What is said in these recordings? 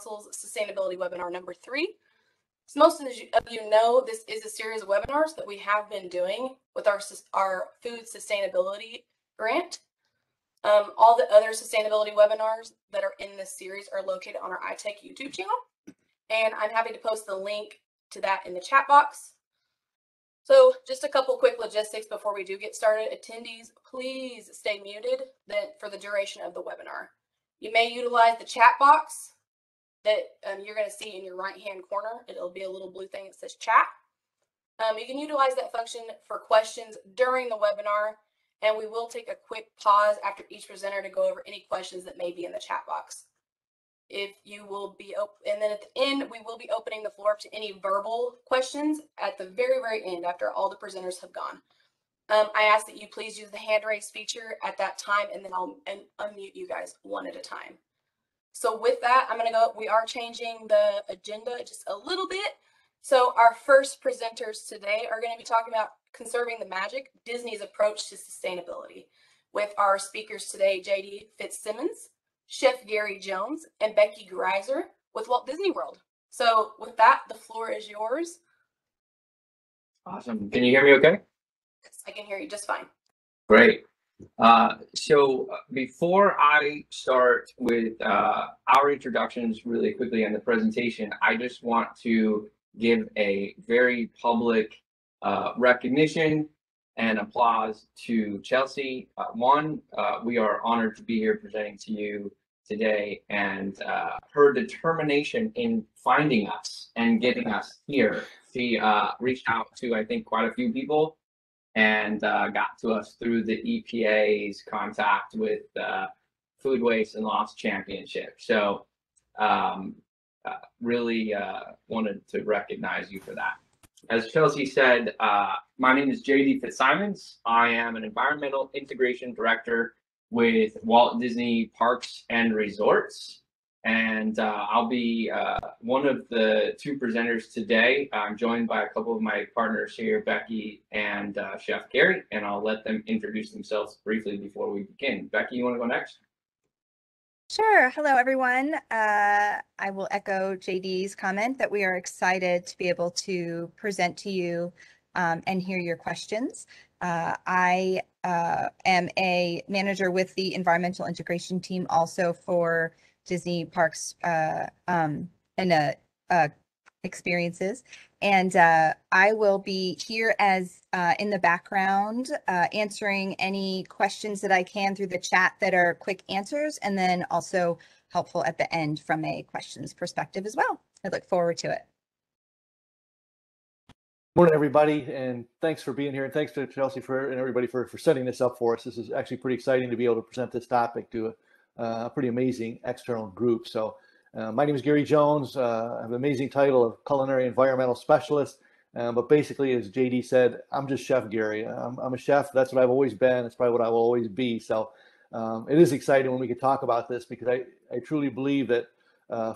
Sustainability Webinar number 3. As most of you know, this is a series of webinars that we have been doing with our food sustainability grant. All the other sustainability webinars that are in this series are located on our ITEC YouTube channel, and I'm happy to post the link to that in the chat box. So just a couple quick logistics before we do get started. Attendees, please stay muted for the duration of the webinar. You may utilize the chat box that you're going to see in your right-hand corner. It'll be a little blue thing that says chat. You can utilize that function for questions during the webinar, and we will take a quick pause after each presenter to go over any questions that may be in the chat box. And then at the end, we will be opening the floor up to any verbal questions at the very, very end after all the presenters have gone. I ask that you please use the hand raise feature at that time, and then I'll unmute you guys one at a time. So with that, we are changing the agenda just a little bit. So our first presenters today are going to be talking about Conserving the Magic, Disney's approach to sustainability, with our speakers today, JD FITZSIMONS, Chef Gary Jones, and Becky Greiser with Walt Disney World. So with that, the floor is yours. Awesome. Can you hear me okay? Yes, I can hear you just fine. Great. So before I start with our introductions really quickly in the presentation, I just want to give a very public recognition and applause to Chelsea. We are honored to be here presenting to you today, and her determination in finding us and getting us here. She reached out to, I think, quite a few people and got to us through the EPA's contact with Food Waste and Loss Championship. So really wanted to recognize you for that. As Chelsea said, my name is JD FITZSIMONS. I am an Environmental Integration Director with Walt Disney Parks and Resorts. And I'll be one of the two presenters today. I'm joined by a couple of my partners here, Becky and Chef Gary, and I'll let them introduce themselves briefly before we begin. Becky, you want to go next? Sure. Hello, everyone. I will echo JD's comment that we are excited to be able to present to you and hear your questions. I am a manager with the environmental integration team also for Disney Parks and experiences. And I will be here as in the background answering any questions that I can through the chat that are quick answers, and then also helpful at the end from a questions perspective as well. I look forward to it. Morning, everybody, and thanks for being here, and thanks to Chelsea and everybody for setting this up for us. This is actually pretty exciting to be able to present this topic to a pretty amazing external group. So my name is Gary Jones. I have an amazing title of Culinary Environmental Specialist, but basically, as JD said, I'm just Chef Gary. I'm a chef. That's what I've always been. It's probably what I will always be. So it is exciting when we can talk about this, because I truly believe that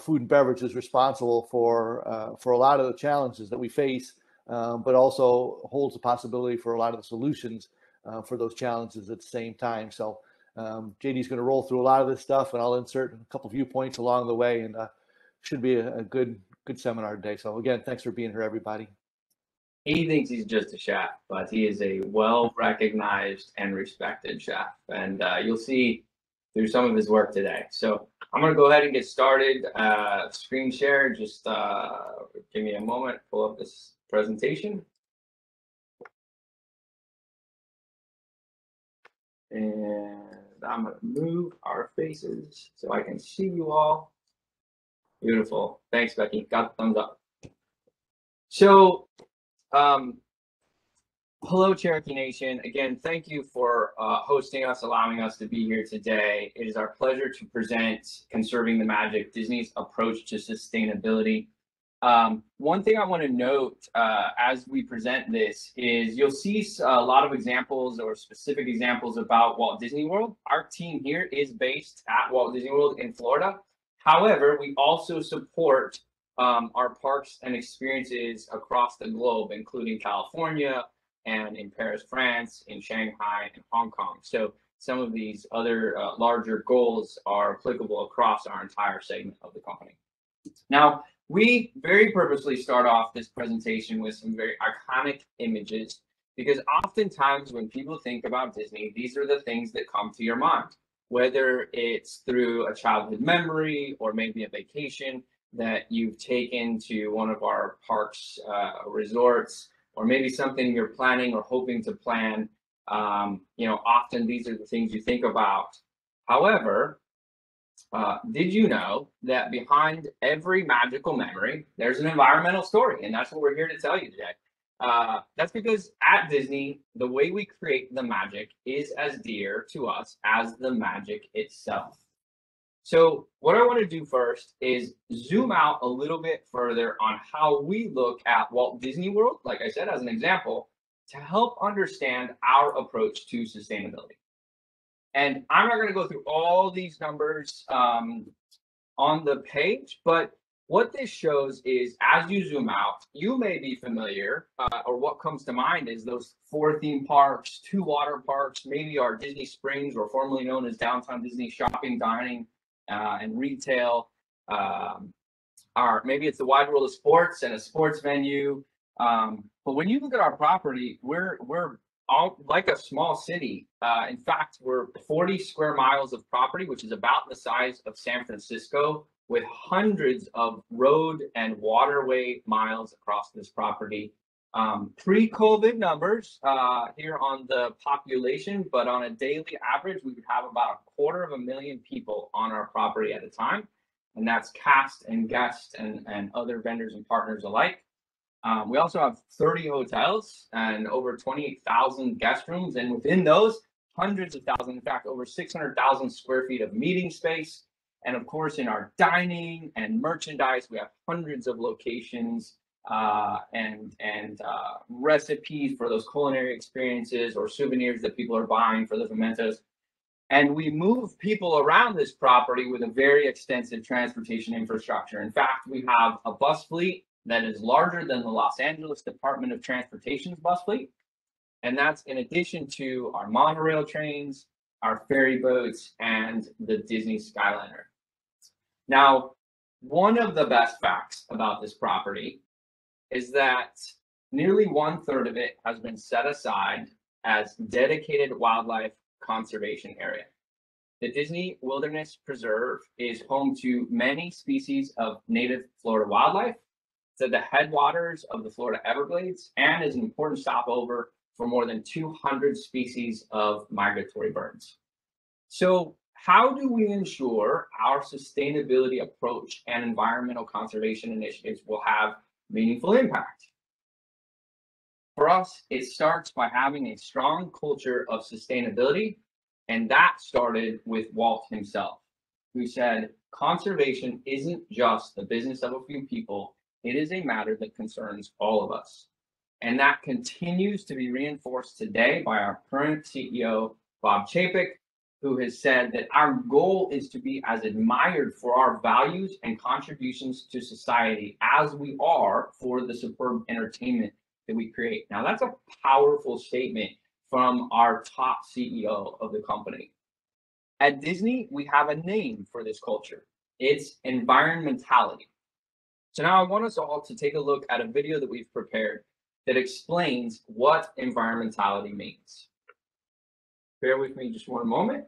food and beverage is responsible for a lot of the challenges that we face, but also holds the possibility for a lot of the solutions for those challenges at the same time. So JD's going to roll through a lot of this stuff, and I'll insert a couple viewpoints along the way, and should be a good seminar today. So again, thanks for being here, everybody. He thinks he's just a chef, but he is a well-recognized and respected chef, and you'll see through some of his work today. So I'm going to go ahead and get started. Screen share, just give me a moment, pull up this presentation. And I'm going to move our faces so I can see you all. Beautiful. Thanks, Becky. Got the thumbs up. So, hello, Cherokee Nation. Again, thank you for hosting us, allowing us to be here today. It is our pleasure to present Conserving the Magic, Disney's approach to sustainability. One thing I want to note as we present this is you'll see a lot of examples or specific examples about Walt Disney World. Our team here is based at Walt Disney World in Florida. However, we also support our parks and experiences across the globe, including California and in Paris, France, in Shanghai and Hong Kong. So some of these other larger goals are applicable across our entire segment of the company. Now, we very purposely start off this presentation with some very iconic images because oftentimes when people think about Disney, these are the things that come to your mind, whether it's through a childhood memory or maybe a vacation that you've taken to one of our parks, resorts, or maybe something you're planning or hoping to plan. Often these are the things you think about. However, did you know that behind every magical memory, there's an environmental story? And that's what we're here to tell you today. That's because at Disney, the way we create the magic is as dear to us as the magic itself. So what I want to do first is zoom out a little bit further on how we look at Walt Disney World, like I said, as an example, to help understand our approach to sustainability. And I'm not going to go through all these numbers on the page, but what this shows is as you zoom out, you may be familiar, or what comes to mind is those 4 theme parks, 2 water parks, maybe our Disney Springs, or formerly known as Downtown Disney Shopping, Dining, and Retail. Maybe it's the Wide World of Sports and a sports venue. But when you look at our property, we're all like a small city. In fact, we're 40 square miles of property, which is about the size of San Francisco, with hundreds of road and waterway miles across this property. Pre-COVID numbers here on the population, but on a daily average, we would have about 250,000 people on our property at a time. And that's cast and guests and other vendors and partners alike. We also have 30 hotels and over 28,000 guest rooms. And within those, hundreds of thousands, in fact, over 600,000 square feet of meeting space. And of course, in our dining and merchandise, we have hundreds of locations and recipes for those culinary experiences or souvenirs that people are buying for those mementos. And we move people around this property with a very extensive transportation infrastructure. In fact, we have a bus fleet that is larger than the Los Angeles Department of Transportation's bus fleet. And that's in addition to our monorail trains, our ferry boats, and the Disney Skyliner. Now, one of the best facts about this property is that nearly 1/3 of it has been set aside as dedicated wildlife conservation area. The Disney Wilderness Preserve is home to many species of native Florida wildlife. It's at the headwaters of the Florida Everglades and is an important stopover for more than 200 species of migratory birds. So how do we ensure our sustainability approach and environmental conservation initiatives will have meaningful impact? For us, it starts by having a strong culture of sustainability, and that started with Walt himself, who said, conservation isn't just the business of a few people, it is a matter that concerns all of us. And that continues to be reinforced today by our current CEO, Bob Chapek, who has said that our goal is to be as admired for our values and contributions to society as we are for the superb entertainment that we create. Now, that's a powerful statement from our top CEO of the company. At Disney, we have a name for this culture. It's environmentality. So now I want us all to take a look at a video that we've prepared that explains what environmentality means. Bear with me just one moment.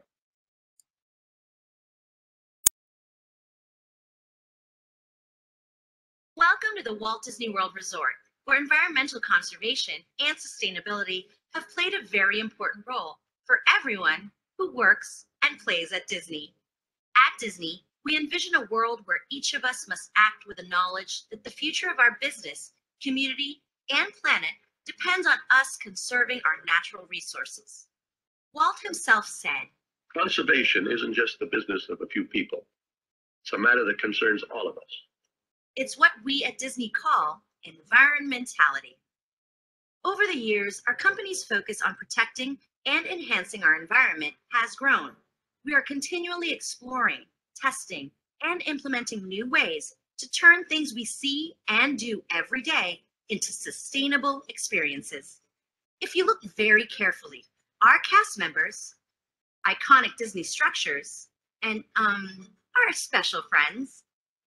Welcome to the Walt Disney World Resort, where environmental conservation and sustainability have played a very important role for everyone who works and plays at Disney. At Disney, we envision a world where each of us must act with the knowledge that the future of our business, community, and planet depends on us conserving our natural resources. Walt himself said, "Conservation isn't just the business of a few people. It's a matter that concerns all of us." It's what we at Disney call environmentality. Over the years, our company's focus on protecting and enhancing our environment has grown. We are continually exploring, testing, and implementing new ways to turn things we see and do every day into sustainable experiences. If you look very carefully, our cast members, iconic Disney structures, and our special friends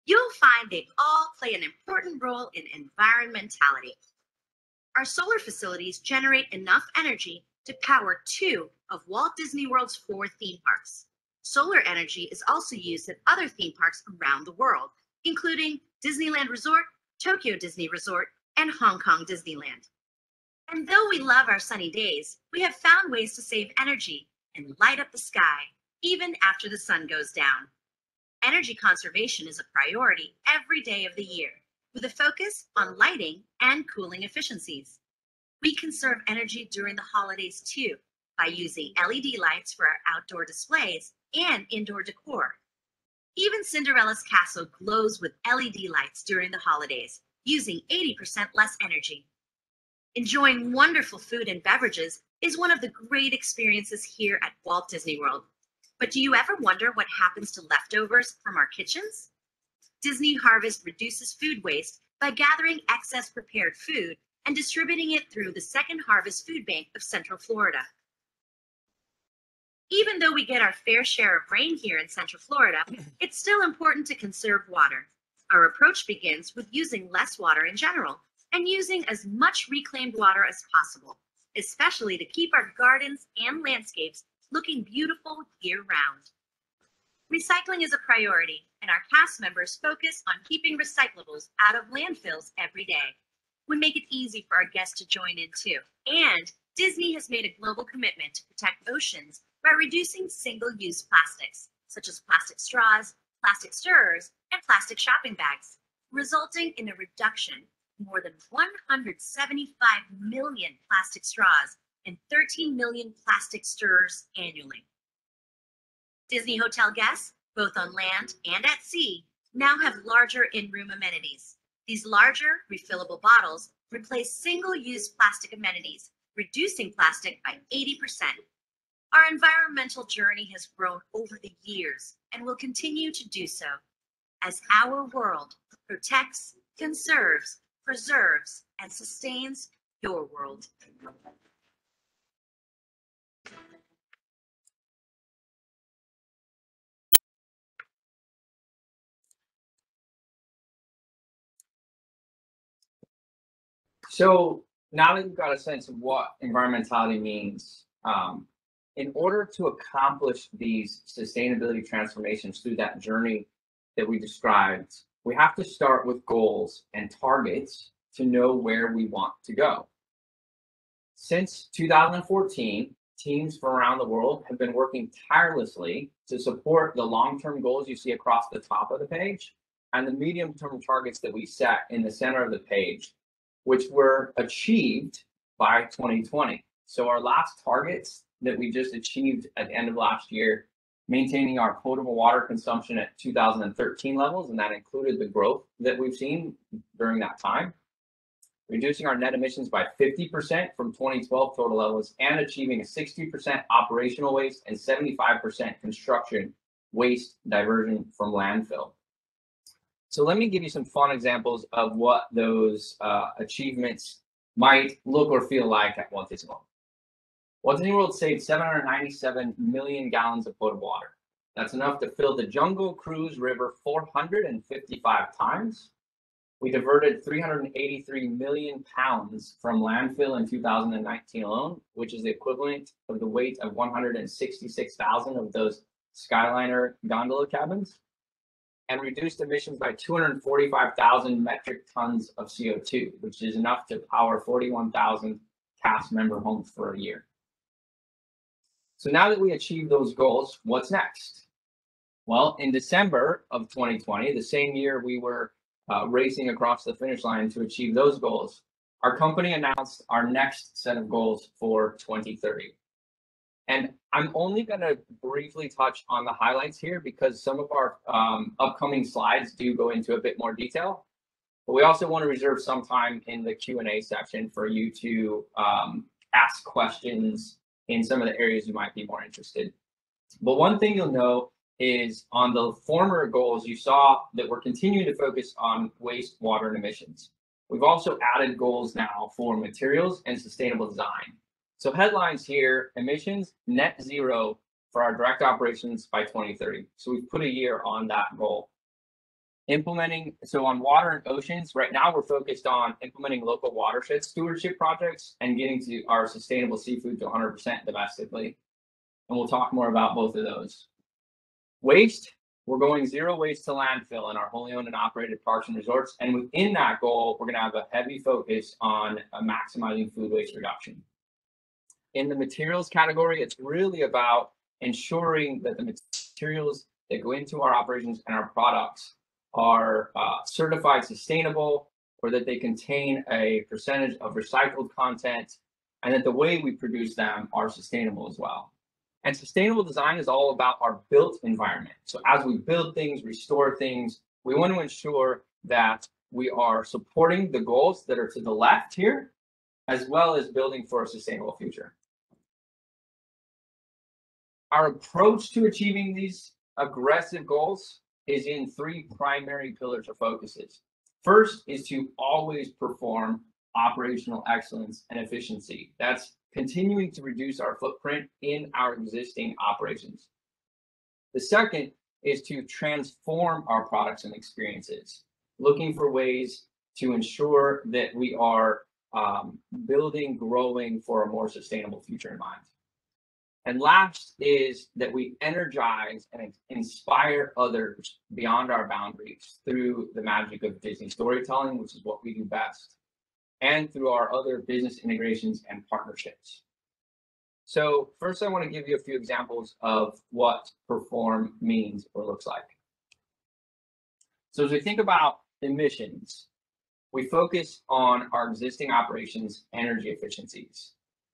you'll find they all play an important role in environmentality. Our solar facilities generate enough energy to power 2 of Walt Disney World's 4 theme parks. Solar energy is also used at other theme parks around the world, including Disneyland Resort, Tokyo Disney Resort, and Hong Kong Disneyland. And though we love our sunny days, we have found ways to save energy and light up the sky, even after the sun goes down. Energy conservation is a priority every day of the year, with a focus on lighting and cooling efficiencies. We conserve energy during the holidays too, by using LED lights for our outdoor displays and indoor decor. Even Cinderella's castle glows with LED lights during the holidays, using 80% less energy. Enjoying wonderful food and beverages is one of the great experiences here at Walt Disney World. But do you ever wonder what happens to leftovers from our kitchens? Disney Harvest reduces food waste by gathering excess prepared food and distributing it through the Second Harvest Food Bank of Central Florida. Even though we get our fair share of rain here in Central Florida, it's still important to conserve water. Our approach begins with using less water in general and using as much reclaimed water as possible, especially to keep our gardens and landscapes looking beautiful year-round. Recycling is a priority, and our cast members focus on keeping recyclables out of landfills every day. We make it easy for our guests to join in too. And Disney has made a global commitment to protect oceans by reducing single-use plastics, such as plastic straws, plastic stirrers, and plastic shopping bags, resulting in a reduction of more than 175 million plastic straws and 13 million plastic stirrers annually. Disney hotel guests, both on land and at sea, now have larger in-room amenities. These larger, refillable bottles replace single-use plastic amenities, reducing plastic by 80%. Our environmental journey has grown over the years and will continue to do so as our world protects, conserves, preserves, and sustains your world. So now that you've got a sense of what environmentality means, in order to accomplish these sustainability transformations through that journey that we described, we have to start with goals and targets to know where we want to go. Since 2014, teams from around the world have been working tirelessly to support the long-term goals you see across the top of the page and the medium-term targets that we set in the center of the page, which were achieved by 2020. So our last targets that we just achieved at the end of last year, maintaining our potable water consumption at 2013 levels, and that included the growth that we've seen during that time, reducing our net emissions by 50% from 2012 total levels, and achieving a 60% operational waste and 75% construction waste diversion from landfill. So let me give you some fun examples of what those achievements might look or feel like at Walt Disney World. Walt Disney World saved 797 million gallons of potable water. That's enough to fill the Jungle Cruise River 455 times. We diverted 383 million pounds from landfill in 2019 alone, which is the equivalent of the weight of 166,000 of those Skyliner gondola cabins, and reduced emissions by 245,000 metric tons of CO2, which is enough to power 41,000 cast member homes for a year. So now that we achieved those goals, what's next? Well, in December of 2020, the same year we were racing across the finish line to achieve those goals, our company announced our next set of goals for 2030. And I'm only going to briefly touch on the highlights here because some of our upcoming slides do go into a bit more detail. But we also want to reserve some time in the Q&A section for you to ask questions in some of the areas you might be more interested. But one thing you'll know is on the former goals, you saw that we're continuing to focus on waste, water, and emissions. We've also added goals now for materials and sustainable design. So headlines here, emissions, net zero for our direct operations by 2030. So we've put a year on that goal. So on water and oceans, right now we're focused on implementing local watershed stewardship projects and getting to our sustainable seafood to 100% domestically. And we'll talk more about both of those. Waste, we're going zero waste to landfill in our wholly owned and operated parks and resorts. And within that goal, we're going to have a heavy focus on maximizing food waste reduction. In the materials category, it's really about ensuring that the materials that go into our operations and our products are certified sustainable, or that they contain a percentage of recycled content, and that the way we produce them are sustainable as well. And sustainable design is all about our built environment. So as we build things, restore things, we want to ensure that we are supporting the goals that are to the left here, as well as building for a sustainable future. Our approach to achieving these aggressive goals is in three primary pillars or focuses. First is to always perform operational excellence and efficiency. That's continuing to reduce our footprint in our existing operations. The second is to transform our products and experiences, looking for ways to ensure that we are building, growing for a more sustainable future in mind. And last is that we energize and inspire others beyond our boundaries through the magic of Disney storytelling, which is what we do best, and through our other business integrations and partnerships. So first, I want to give you a few examples of what perform means or looks like. So as we think about emissions, we focus on our existing operations energy efficiencies.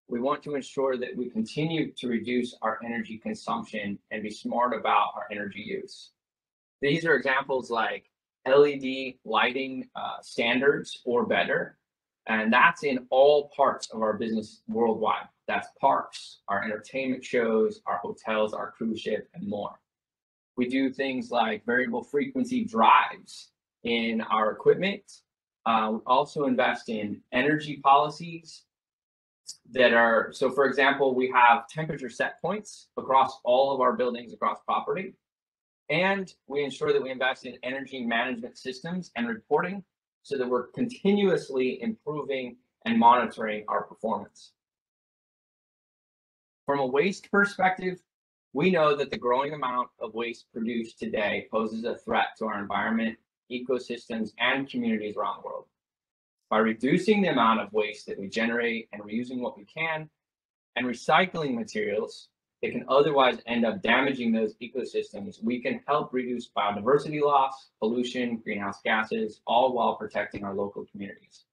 We want to ensure that we continue to reduce our energy consumption and be smart about our energy use. These are examples like LED lighting standards or better, and that's in all parts of our business worldwide. That's parks, our entertainment shows, our hotels, our cruise ship, and more. We do things like variable frequency drives in our equipment. We also invest in energy policies that are, so for example, we have temperature set points across all of our buildings across property, and we ensure that we invest in energy management systems and reporting so that we're continuously improving and monitoring our performance. From a waste perspective, we know that the growing amount of waste produced today poses a threat to our environment, ecosystems, and communities around the world. By reducing the amount of waste that we generate and reusing what we can, and recycling materials that can otherwise end up damaging those ecosystems, we can help reduce biodiversity loss, pollution, greenhouse gases, all while protecting our local communities.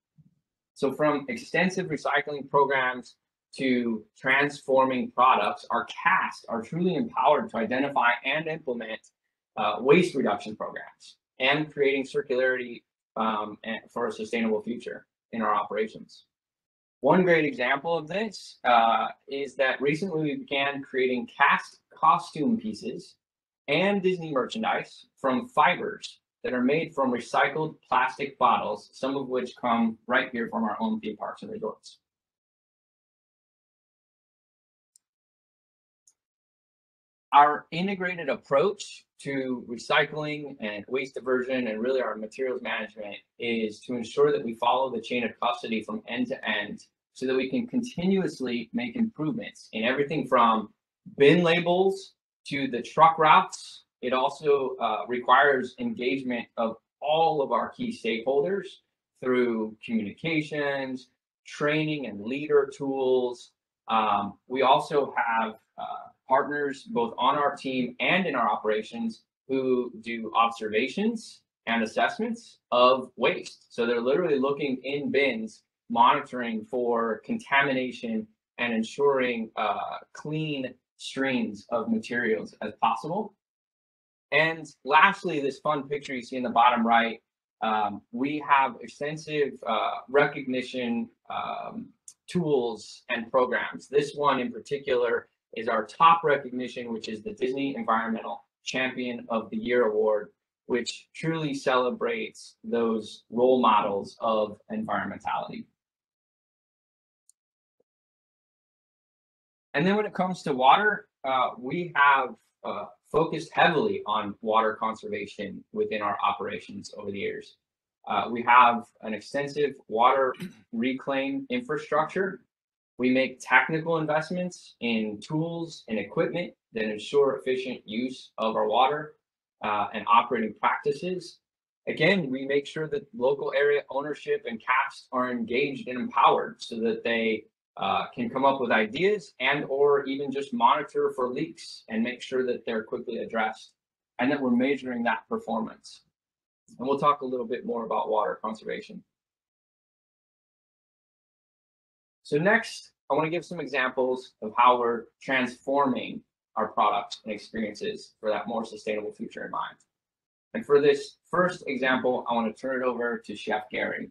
So from extensive recycling programs to transforming products, our cast are truly empowered to identify and implement waste reduction programs and creating circularity for a sustainable future in our operations. One great example of this is that recently we began creating cast costume pieces and Disney merchandise from fibers that are made from recycled plastic bottles, some of which come right here from our own theme parks and resorts. Our integrated approach to recycling and waste diversion and really our materials management is to ensure that we follow the chain of custody from end to end so that we can continuously make improvements in everything from bin labels to the truck routes. It also requires engagement of all of our key stakeholders through communications, training, and leader tools. We also have partners both on our team and in our operations who do observations and assessments of waste. So they're literally looking in bins, monitoring for contamination and ensuring clean streams of materials as possible. And lastly, this fun picture you see in the bottom right, we have extensive recognition tools and programs. This one in particular is our top recognition, which is the Disney Environmental Champion of the Year Award, which truly celebrates those role models of environmentality. And then when it comes to water, we have focused heavily on water conservation within our operations over the years. We have an extensive water reclaim infrastructure. We make technical investments in tools and equipment that ensure efficient use of our water and operating practices. Again, we make sure that local area ownership and CAFs are engaged and empowered so that they can come up with ideas and or even just monitor for leaks and make sure that they're quickly addressed and that we're measuring that performance. And we'll talk a little bit more about water conservation. So next, I want to give some examples of how we're transforming our products and experiences for that more sustainable future in mind. And for this first example, I want to turn it over to Chef Gary.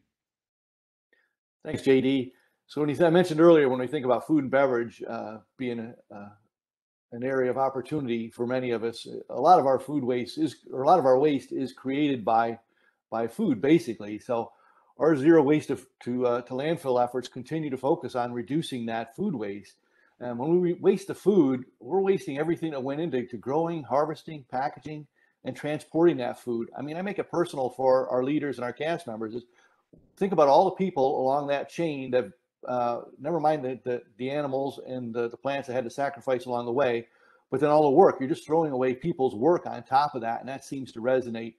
Thanks, JD. So I mentioned earlier, when we think about food and beverage being an area of opportunity for many of us, a lot of our food waste a lot of our waste is created by food, basically. So our zero waste to landfill efforts continue to focus on reducing that food waste. And when we waste the food, we're wasting everything that went into growing, harvesting, packaging, and transporting that food. I mean, I make it personal for our leaders and our cast members. Is think about all the people along that chain that, never mind the animals and the plants that had to sacrifice along the way, but then all the work. You're just throwing away people's work on top of that, and that seems to resonate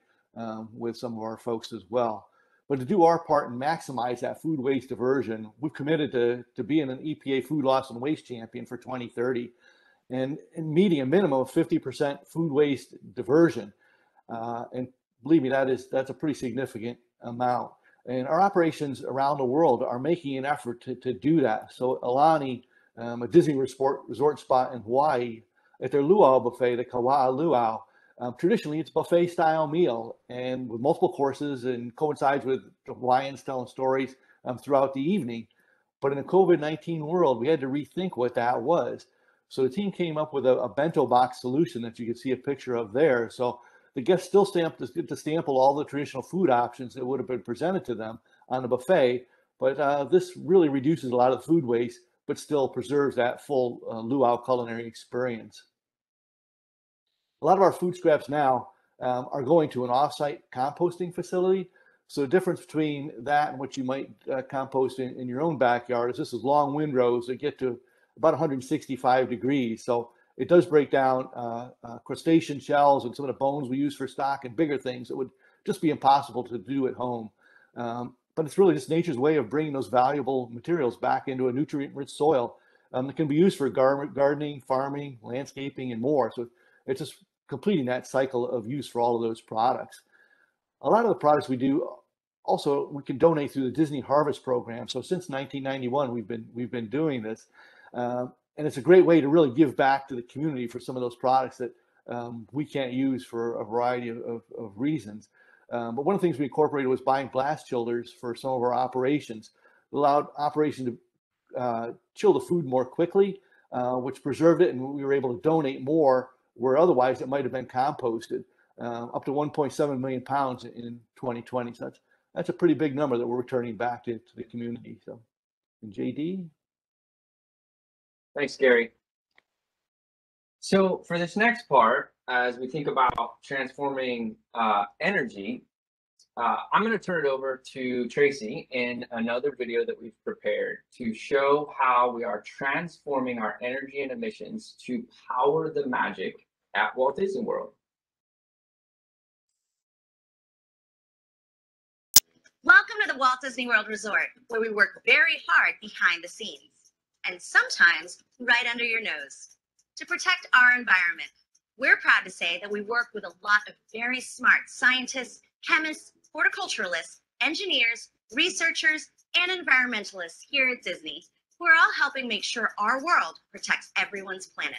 with some of our folks as well. But to do our part and maximize that food waste diversion, we've committed to being an EPA food loss and waste champion for 2030 and meeting a minimum of 50% food waste diversion. And believe me, that's a pretty significant amount. And our operations around the world are making an effort to do that. So Aulani, a Disney resort spot in Hawaii, at their luau buffet, the Kawa'a Luau, traditionally it's buffet style meal and with multiple courses and coincides with the Hawaiians telling stories throughout the evening. But in a COVID-19 world, we had to rethink what that was. So the team came up with a bento box solution that you can see a picture of there. So the guests still get to sample all the traditional food options that would have been presented to them on the buffet, but this really reduces a lot of the food waste, but still preserves that full luau culinary experience. A lot of our food scraps now are going to an off-site composting facility. So the difference between that and what you might compost in your own backyard is this is long windrows that get to about 165 degrees. So it does break down crustacean shells and some of the bones we use for stock and bigger things that would just be impossible to do at home. But it's really just nature's way of bringing those valuable materials back into a nutrient-rich soil that can be used for gardening, farming, landscaping, and more. So it's just completing that cycle of use for all of those products. A lot of the products we do also we can donate through the Disney Harvest Program. So since 1991, we've been doing this. And it's a great way to really give back to the community for some of those products that we can't use for a variety of reasons. But one of the things we incorporated was buying glass chillers for some of our operations. It allowed operation to chill the food more quickly, which preserved it, and we were able to donate more where otherwise it might have been composted, up to 1.7 million pounds in 2020. So that's a pretty big number that we're returning back to the community. So, and JD? Thanks, Gary. So for this next part, as we think about transforming energy, I'm going to turn it over to Tracy in another video that we've prepared to show how we are transforming our energy and emissions to power the magic at Walt Disney World. Welcome to the Walt Disney World Resort, where we work very hard behind the scenes, and sometimes right under your nose, to protect our environment. We're proud to say that we work with a lot of very smart scientists, chemists, horticulturalists, engineers, researchers, and environmentalists here at Disney, who are all helping make sure our world protects everyone's planet.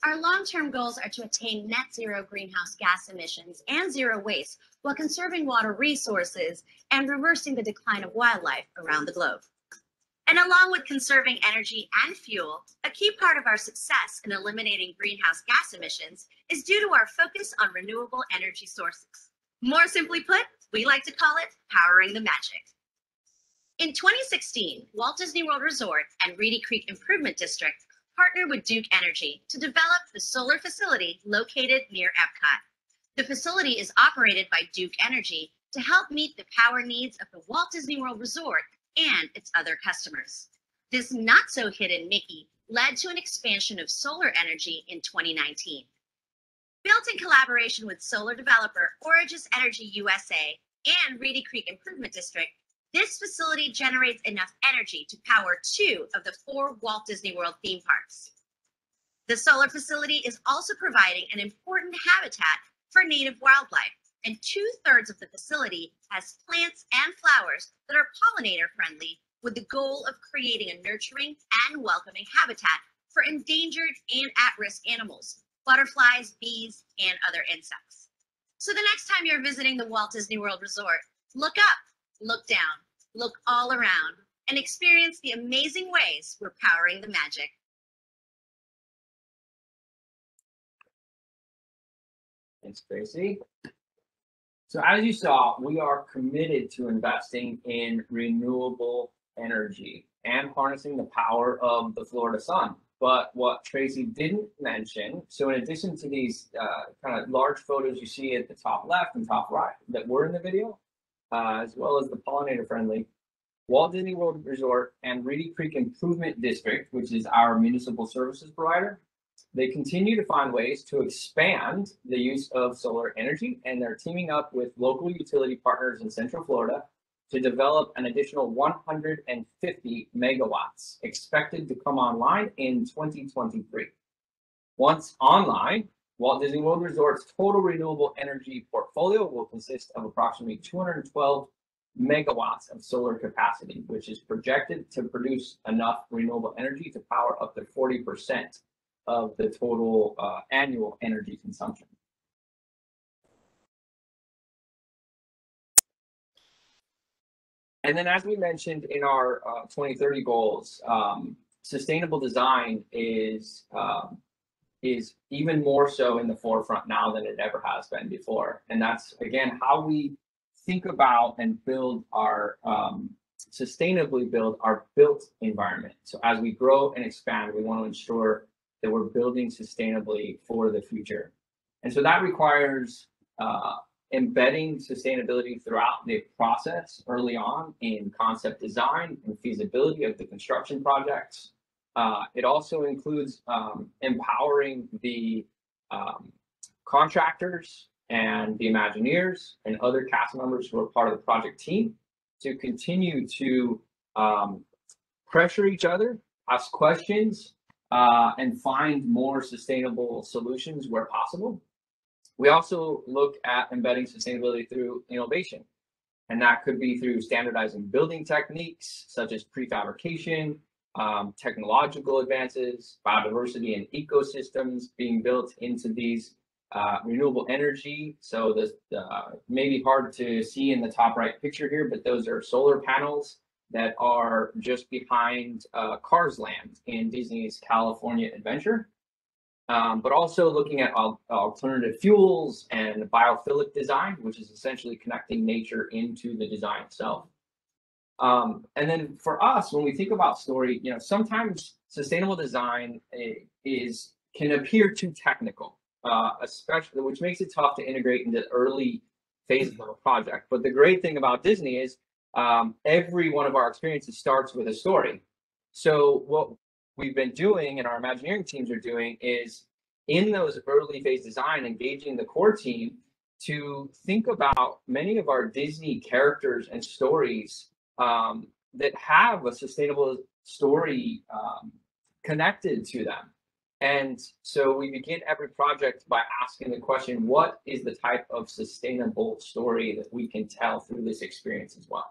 Our long-term goals are to attain net zero greenhouse gas emissions and zero waste while conserving water resources and reversing the decline of wildlife around the globe. And along with conserving energy and fuel, a key part of our success in eliminating greenhouse gas emissions is due to our focus on renewable energy sources. More simply put, we like to call it powering the magic. In 2016, Walt Disney World Resort and Reedy Creek Improvement District partnered with Duke Energy to develop the solar facility located near Epcot. The facility is operated by Duke Energy to help meet the power needs of the Walt Disney World Resort and its other customers. This not-so-hidden Mickey led to an expansion of solar energy in 2019. Built in collaboration with solar developer Origis Energy USA and Reedy Creek Improvement District, this facility generates enough energy to power 2 of the 4 Walt Disney World theme parks. The solar facility is also providing an important habitat for native wildlife, and 2/3 of the facility has plants and flowers that are pollinator friendly, with the goal of creating a nurturing and welcoming habitat for endangered and at-risk animals, butterflies, bees, and other insects. So the next time you're visiting the Walt Disney World Resort, look up, look down, look all around, and experience the amazing ways we're powering the magic. Thanks, Tracy. So as you saw, we are committed to investing in renewable energy and harnessing the power of the Florida sun. But what Tracy didn't mention, so in addition to these kind of large photos you see at the top left and top right that were in the video, as well as the pollinator friendly, Walt Disney World Resort and Reedy Creek Improvement District, which is our municipal services provider, they continue to find ways to expand the use of solar energy, and they're teaming up with local utility partners in Central Florida to develop an additional 150 megawatts expected to come online in 2023. Once online, Walt Disney World Resort's total renewable energy portfolio will consist of approximately 212 megawatts of solar capacity, which is projected to produce enough renewable energy to power up to 40% of the total annual energy consumption. And then, as we mentioned in our 2030 goals, sustainable design is even more so in the forefront now than it ever has been before. And that's, again, how we think about and build our sustainably build our built environment. So as we grow and expand, we want to ensure that we're building sustainably for the future. And so that requires embedding sustainability throughout the process early on in concept design and feasibility of the construction projects. It also includes empowering the contractors and the Imagineers and other cast members who are part of the project team to continue to pressure each other, ask questions, and find more sustainable solutions where possible. We also look at embedding sustainability through innovation, and that could be through standardizing building techniques such as prefabrication, technological advances, biodiversity and ecosystems being built into these renewable energy. So this may be hard to see in the top right picture here, but those are solar panels that are just behind Cars Land in Disney's California Adventure. But also looking at alternative fuels and biophilic design, which is essentially connecting nature into the design itself. And then for us, when we think about story, sometimes sustainable design can appear too technical, especially, which makes it tough to integrate into early phases of a project. But the great thing about Disney is every one of our experiences starts with a story. So what we've been doing and our Imagineering teams are doing is in those early phase design, engaging the core team to think about many of our Disney characters and stories that have a sustainable story connected to them. And so we begin every project by asking the question, what is the type of sustainable story that we can tell through this experience as well?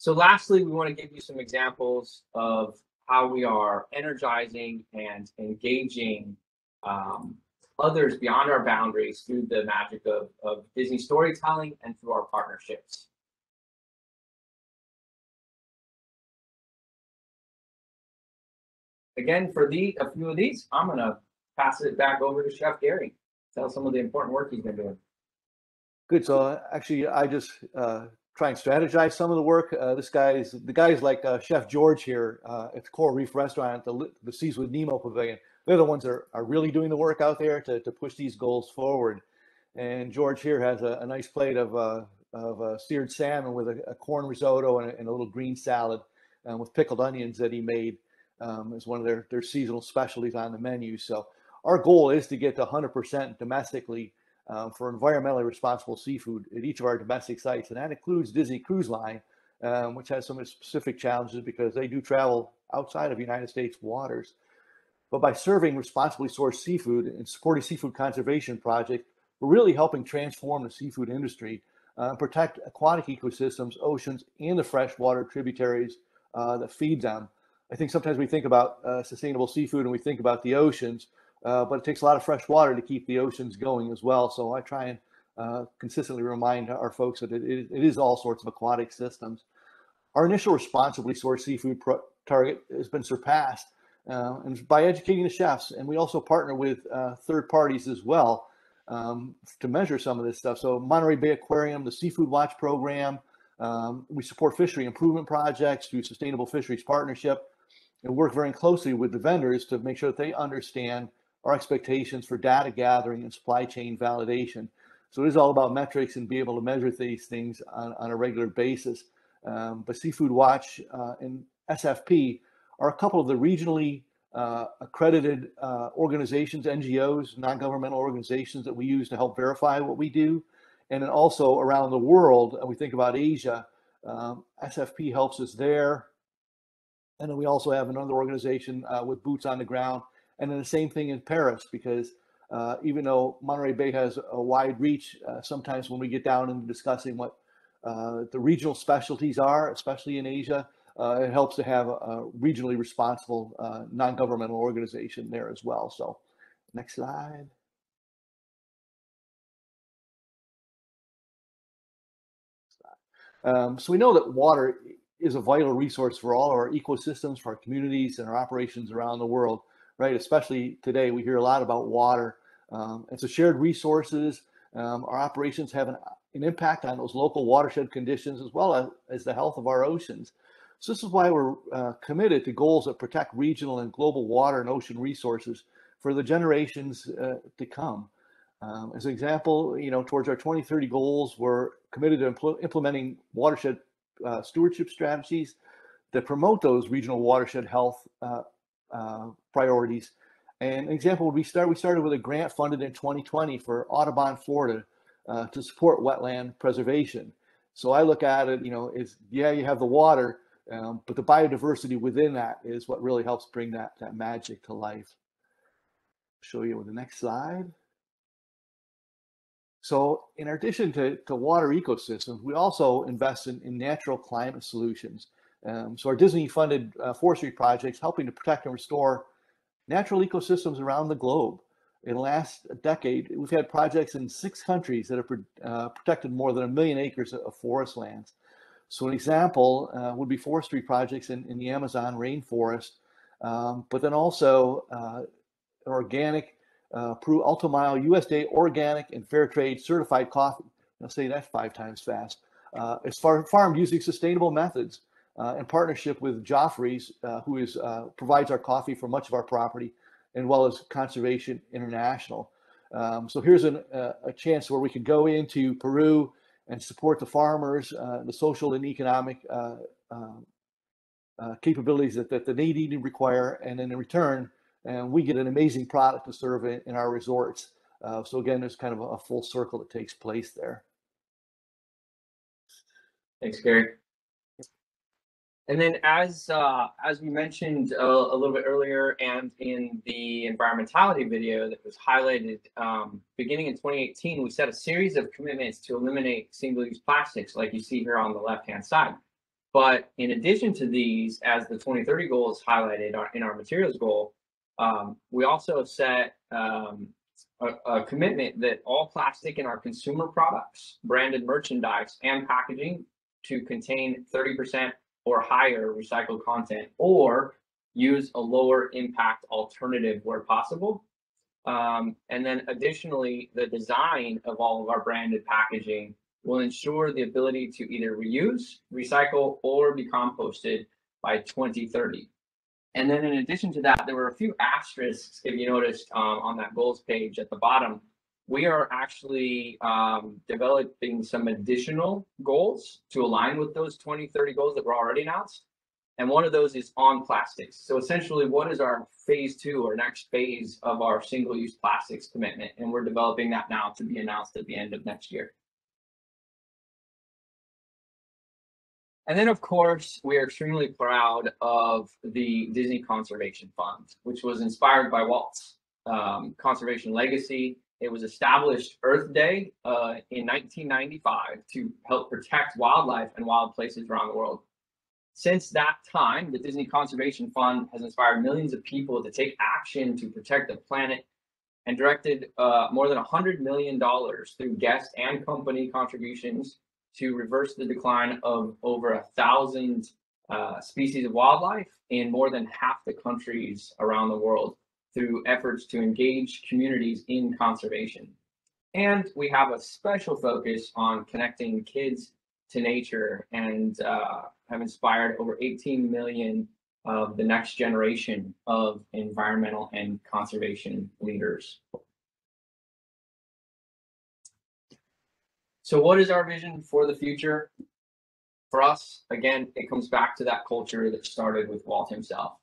So lastly, we want to give you some examples of how we are energizing and engaging others beyond our boundaries through the magic of Disney storytelling and through our partnerships. Again, for a few of these, I'm going to pass it back over to Chef Gary, tell some of the important work he's been doing. Good. So actually, I just try and strategize some of the work. The guys like Chef George here at the Coral Reef Restaurant, the Seas with Nemo Pavilion. They're the ones that are really doing the work out there to push these goals forward. And George here has a nice plate of seared salmon with a corn risotto and a little green salad with pickled onions that he made as one of their seasonal specialties on the menu. So our goal is to get to 100% domestically for environmentally responsible seafood at each of our domestic sites. And that includes Disney Cruise Line, which has some specific challenges because they do travel outside of United States waters. But by serving responsibly sourced seafood and supporting seafood conservation projects, we're really helping transform the seafood industry, protect aquatic ecosystems, oceans, and the freshwater tributaries that feed them. I think sometimes we think about sustainable seafood and we think about the oceans, but it takes a lot of fresh water to keep the oceans going as well. So I try and consistently remind our folks that it is all sorts of aquatic systems. Our initial responsibly sourced seafood target has been surpassed, and by educating the chefs, and we also partner with third parties as well to measure some of this stuff. So Monterey Bay Aquarium, the Seafood Watch program, we support fishery improvement projects through Sustainable Fisheries Partnership, and work very closely with the vendors to make sure that they understand our expectations for data gathering and supply chain validation. So it is all about metrics and be able to measure these things on a regular basis. But Seafood Watch and SFP are a couple of the regionally accredited organizations, NGOs, non-governmental organizations that we use to help verify what we do. And then also around the world, we think about Asia, SFP helps us there. And then we also have another organization with boots on the ground. And then the same thing in Paris, because even though Monterey Bay has a wide reach, sometimes when we get down into discussing what the regional specialties are, especially in Asia, it helps to have a regionally responsible non-governmental organization there as well. So next slide. So we know that water is a vital resource for all of our ecosystems, for our communities and our operations around the world, right? Especially today, we hear a lot about water. And so shared resources, our operations have an impact on those local watershed conditions as well as the health of our oceans. So this is why we're committed to goals that protect regional and global water and ocean resources for the generations to come. As an example, towards our 2030 goals, we're committed to implementing watershed stewardship strategies that promote those regional watershed health priorities. And an example would be we started with a grant funded in 2020 for Audubon, Florida, to support wetland preservation. So I look at it, you have the water, but the biodiversity within that is what really helps bring that magic to life. Show you with the next slide. So in addition to water ecosystems, we also invest in natural climate solutions. So our Disney-funded forestry projects helping to protect and restore natural ecosystems around the globe. In the last decade, we've had projects in 6 countries that have protected more than 1 million acres of forest lands. So an example would be forestry projects in the Amazon rainforest, but then also organic Peru Altamile USDA organic and fair trade certified coffee. I'll say that 5 times fast. It's farmed using sustainable methods in partnership with Joffrey's, who provides our coffee for much of our property, as well as Conservation International. So here's a chance where we can go into Peru and support the farmers, the social and economic capabilities that they need to require, and then in return, and we get an amazing product to serve in our resorts. So again, there's kind of a full circle that takes place there. Thanks, Gary. And then as we mentioned a little bit earlier, and in the environmentality video that was highlighted beginning in 2018, we set a series of commitments to eliminate single-use plastics, like you see here on the left-hand side. But in addition to these, as the 2030 goal is highlighted in our materials goal, we also set a commitment that all plastic in our consumer products, branded merchandise, and packaging to contain 30% or higher recycled content, or use a lower impact alternative where possible. And then additionally, the design of all of our branded packaging will ensure the ability to either reuse, recycle, or be composted by 2030. And then in addition to that, there were a few asterisks, if you noticed, on that goals page at the bottom. We are actually developing some additional goals to align with those 2030 goals that were already announced. And one of those is on plastics. So essentially, what is our phase 2 or next phase of our single-use plastics commitment? And we're developing that now to be announced at the end of next year. And then, of course, we are extremely proud of the Disney Conservation Fund, which was inspired by Walt's conservation legacy. It was established Earth Day in 1995 to help protect wildlife and wild places around the world. Since that time, the Disney Conservation Fund has inspired millions of people to take action to protect the planet and directed more than $100 million through guest and company contributions to reverse the decline of over 1,000 species of wildlife in more than half the countries around the world through efforts to engage communities in conservation. And we have a special focus on connecting kids to nature and have inspired over 18 million of the next generation of environmental and conservation leaders. So what is our vision for the future? For us, again, it comes back to that culture that started with Walt himself.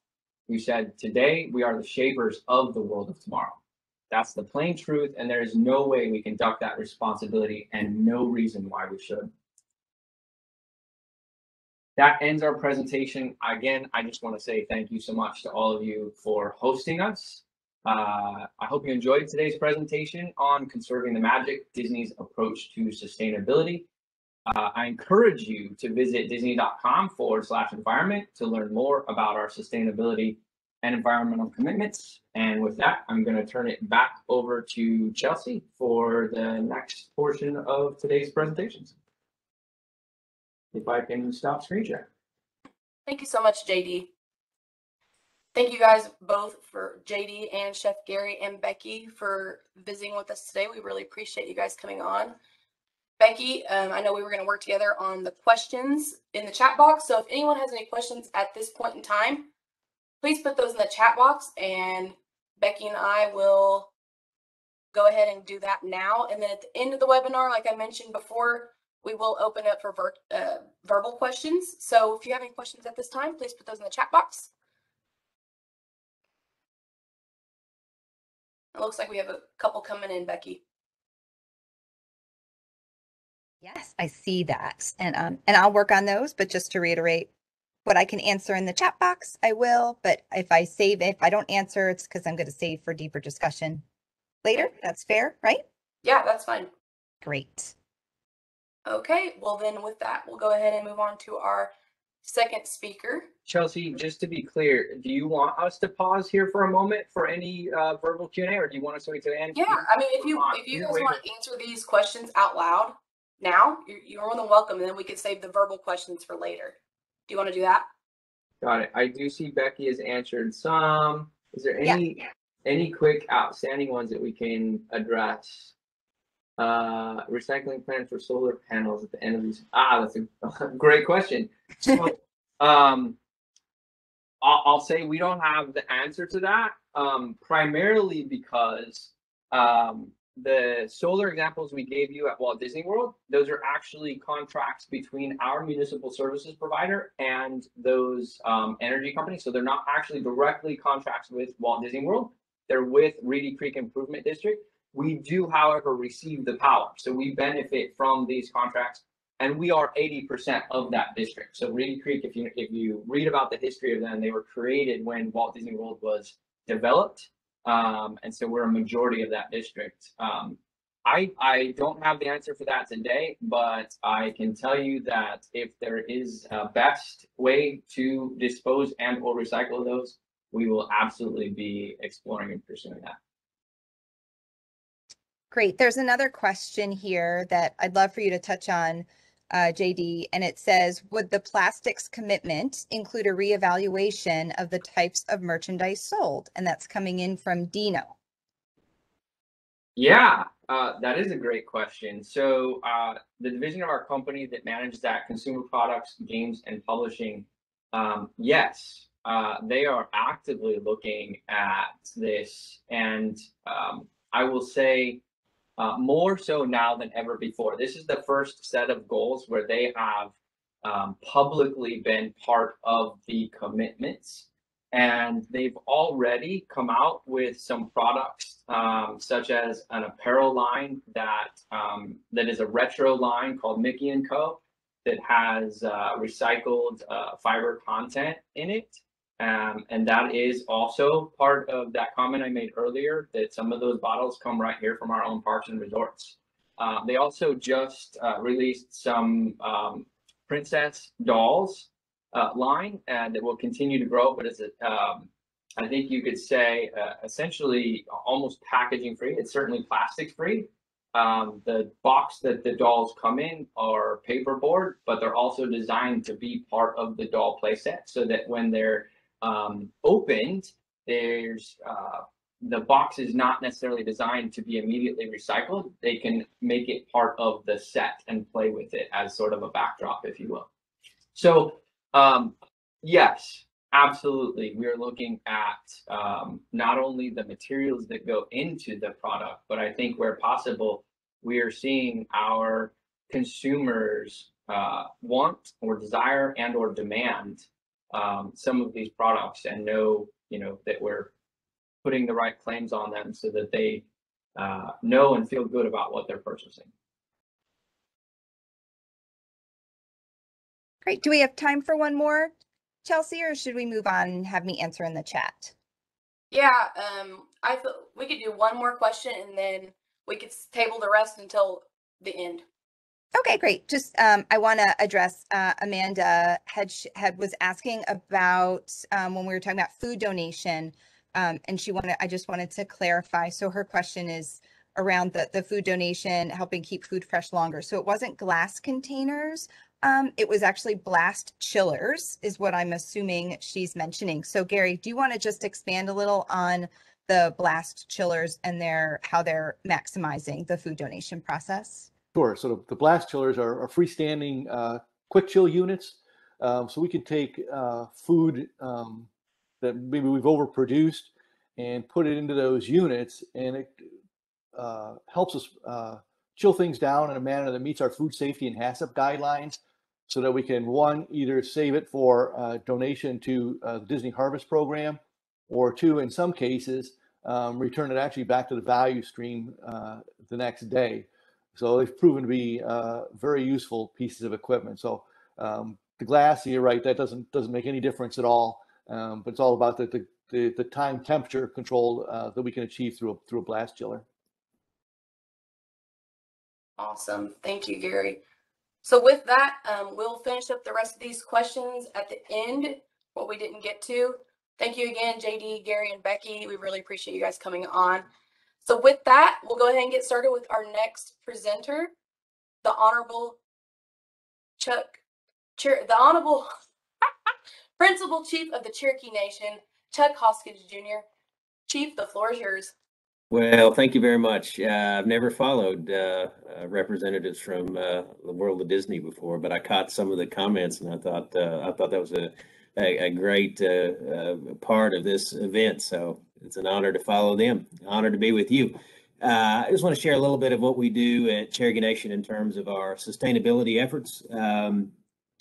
We said, today we are the shapers of the world of tomorrow. That's the plain truth, and there is no way we can duck that responsibility and no reason why we should. That ends our presentation. Again, I just want to say thank you so much to all of you for hosting us. I hope you enjoyed today's presentation on Conserving the Magic, Disney's approach to sustainability. I encourage you to visit disney.com/environment to learn more about our sustainability and environmental commitments. And with that, I'm going to turn it back over to Chelsea for the next portion of today's presentations. If I can stop screen share. Thank you so much, JD. Thank you guys both, for JD and Chef Gary and Becky, for visiting with us today. We really appreciate you guys coming on. Becky, I know we were going to work together on the questions in the chat box. So if anyone has any questions at this point in time, please put those in the chat box, and Becky and I will go ahead and do that now. And then at the end of the webinar, like I mentioned before, we will open up for verbal questions. So if you have any questions at this time, please put those in the chat box. It looks like we have a couple coming in, Becky. Yes, I see that. And I'll work on those, but just to reiterate, what I can answer in the chat box, I will. But if I don't answer, it's because I'm going to save for deeper discussion later. That's fair, right? Yeah, that's fine. Great. Okay, well then with that, we'll go ahead and move on to our second speaker. Chelsea, just to be clear, do you want us to pause here for a moment for any verbal Q&A, or do you want us to wait to the end? Yeah, I mean, if you guys want to answer these questions out loud now, you're more than welcome, and then we could save the verbal questions for later. Do you want to do that? Got it. I do see Becky has answered some. Is there any quick outstanding ones that we can address? Recycling plan for solar panels at the end of these. That's a great question. So, I'll say we don't have the answer to that, primarily because the solar examples we gave you at Walt Disney World, those are actually contracts between our municipal services provider and those energy companies. So they're not actually directly contracts with Walt Disney World. They're with Reedy Creek Improvement District. We do, however, receive the power. So we benefit from these contracts, and we are 80% of that district. So Reedy Creek, if you read about the history of them, they were created when Walt Disney World was developed. And so we're a majority of that district. I don't have the answer for that today, but I can tell you that if there is a best way to dispose and or recycle those, we will absolutely be exploring and pursuing that. Great. There's another question here that I'd love for you to touch on, JD, and it says, would the plastics commitment include a reevaluation of the types of merchandise sold? And that's coming in from Dino. Yeah, that is a great question. So the division of our company that manages that, consumer products, games, and publishing, yes, they are actively looking at this, and I will say more so now than ever before. This is the first set of goals where they have publicly been part of the commitments. And they've already come out with some products, such as an apparel line that is a retro line called Mickey & Co. that has recycled fiber content in it. And that is also part of that comment I made earlier, that some of those bottles come right here from our own parks and resorts. They also just released some princess dolls line that will continue to grow, but it's I think you could say essentially almost packaging free. It's certainly plastic free. The box that the dolls come in are paperboard, but they're also designed to be part of the doll playset, so that when they're opened, there's the box is not necessarily designed to be immediately recycled. They can make it part of the set and play with it as sort of a backdrop, if you will. So yes, absolutely. We're looking at not only the materials that go into the product, but I think where possible, we are seeing our consumers want or desire and or demand some of these products, and know, that we're putting the right claims on them so that they know and feel good about what they're purchasing. Great. Do we have time for one more, Chelsea, or should we move on and have me answer in the chat? Yeah, I thought we could do one more question and then we could table the rest until the end. Okay, great. Just I want to address Amanda was asking about when we were talking about food donation, and I just wanted to clarify. So her question is around the food donation, helping keep food fresh longer. So it wasn't glass containers. It was actually blast chillers is what I'm assuming she's mentioning. So Gary, do you want to just expand a little on the blast chillers and how they're maximizing the food donation process? Sure. So the blast chillers are freestanding quick chill units. So we can take food that maybe we've overproduced and put it into those units, and it helps us chill things down in a manner that meets our food safety and HACCP guidelines, so that we can, one, either save it for donation to the Disney Harvest Program, or two, in some cases, return it actually back to the value stream the next day. So they've proven to be very useful pieces of equipment. So the glass, you're right, that doesn't make any difference at all. But it's all about the time temperature control that we can achieve through a blast chiller. Awesome. Thank you, Gary. So with that, we'll finish up the rest of these questions at the end, what we didn't get to. Thank you again, JD, Gary, and Becky. We really appreciate you guys coming on. So with that, we'll go ahead and get started with our next presenter, the Honorable Principal Chief of the Cherokee Nation, Chuck Hoskins Jr. Chief, the floor is yours. Well, thank you very much. I've never followed representatives from the world of Disney before, but I caught some of the comments, and I thought that was a great part of this event. So it's an honor to follow them. Honor to be with you. I just want to share a little bit of what we do at Cherokee Nation in terms of our sustainability efforts.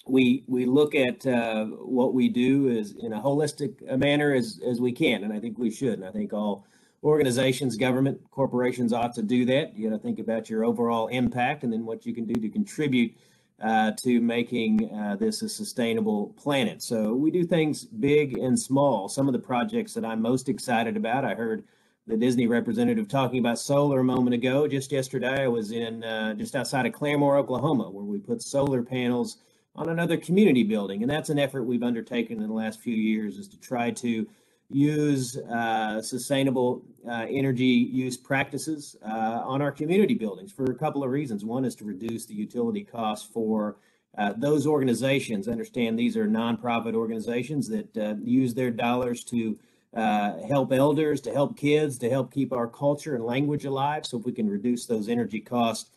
We look at what we do is in a holistic manner as we can, and I think we should. And I think all organizations, government, corporations ought to do that. You got to think about your overall impact and then what you can do to contribute to making this a sustainable planet. So we do things big and small. Some of the projects that I'm most excited about, I heard the Disney representative talking about solar a moment ago. Just yesterday, I was in just outside of Claremore, Oklahoma, where we put solar panels on another community building. And that's an effort we've undertaken in the last few years, is to try to use sustainable energy use practices on our community buildings for a couple of reasons. One is to reduce the utility costs for those organizations. Understand these are nonprofit organizations that use their dollars to help elders, to help kids, to help keep our culture and language alive. So if we can reduce those energy costs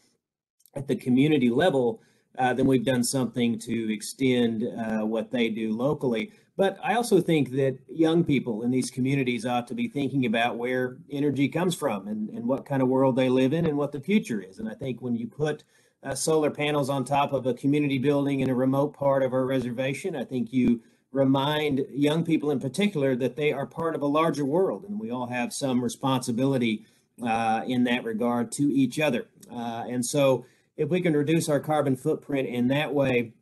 at the community level, then we've done something to extend what they do locally. But I also think that young people in these communities ought to be thinking about where energy comes from and what kind of world they live in and what the future is. And I think when you put solar panels on top of a community building in a remote part of our reservation, I think you remind young people in particular that they are part of a larger world, and we all have some responsibility in that regard to each other. And so if we can reduce our carbon footprint in that way,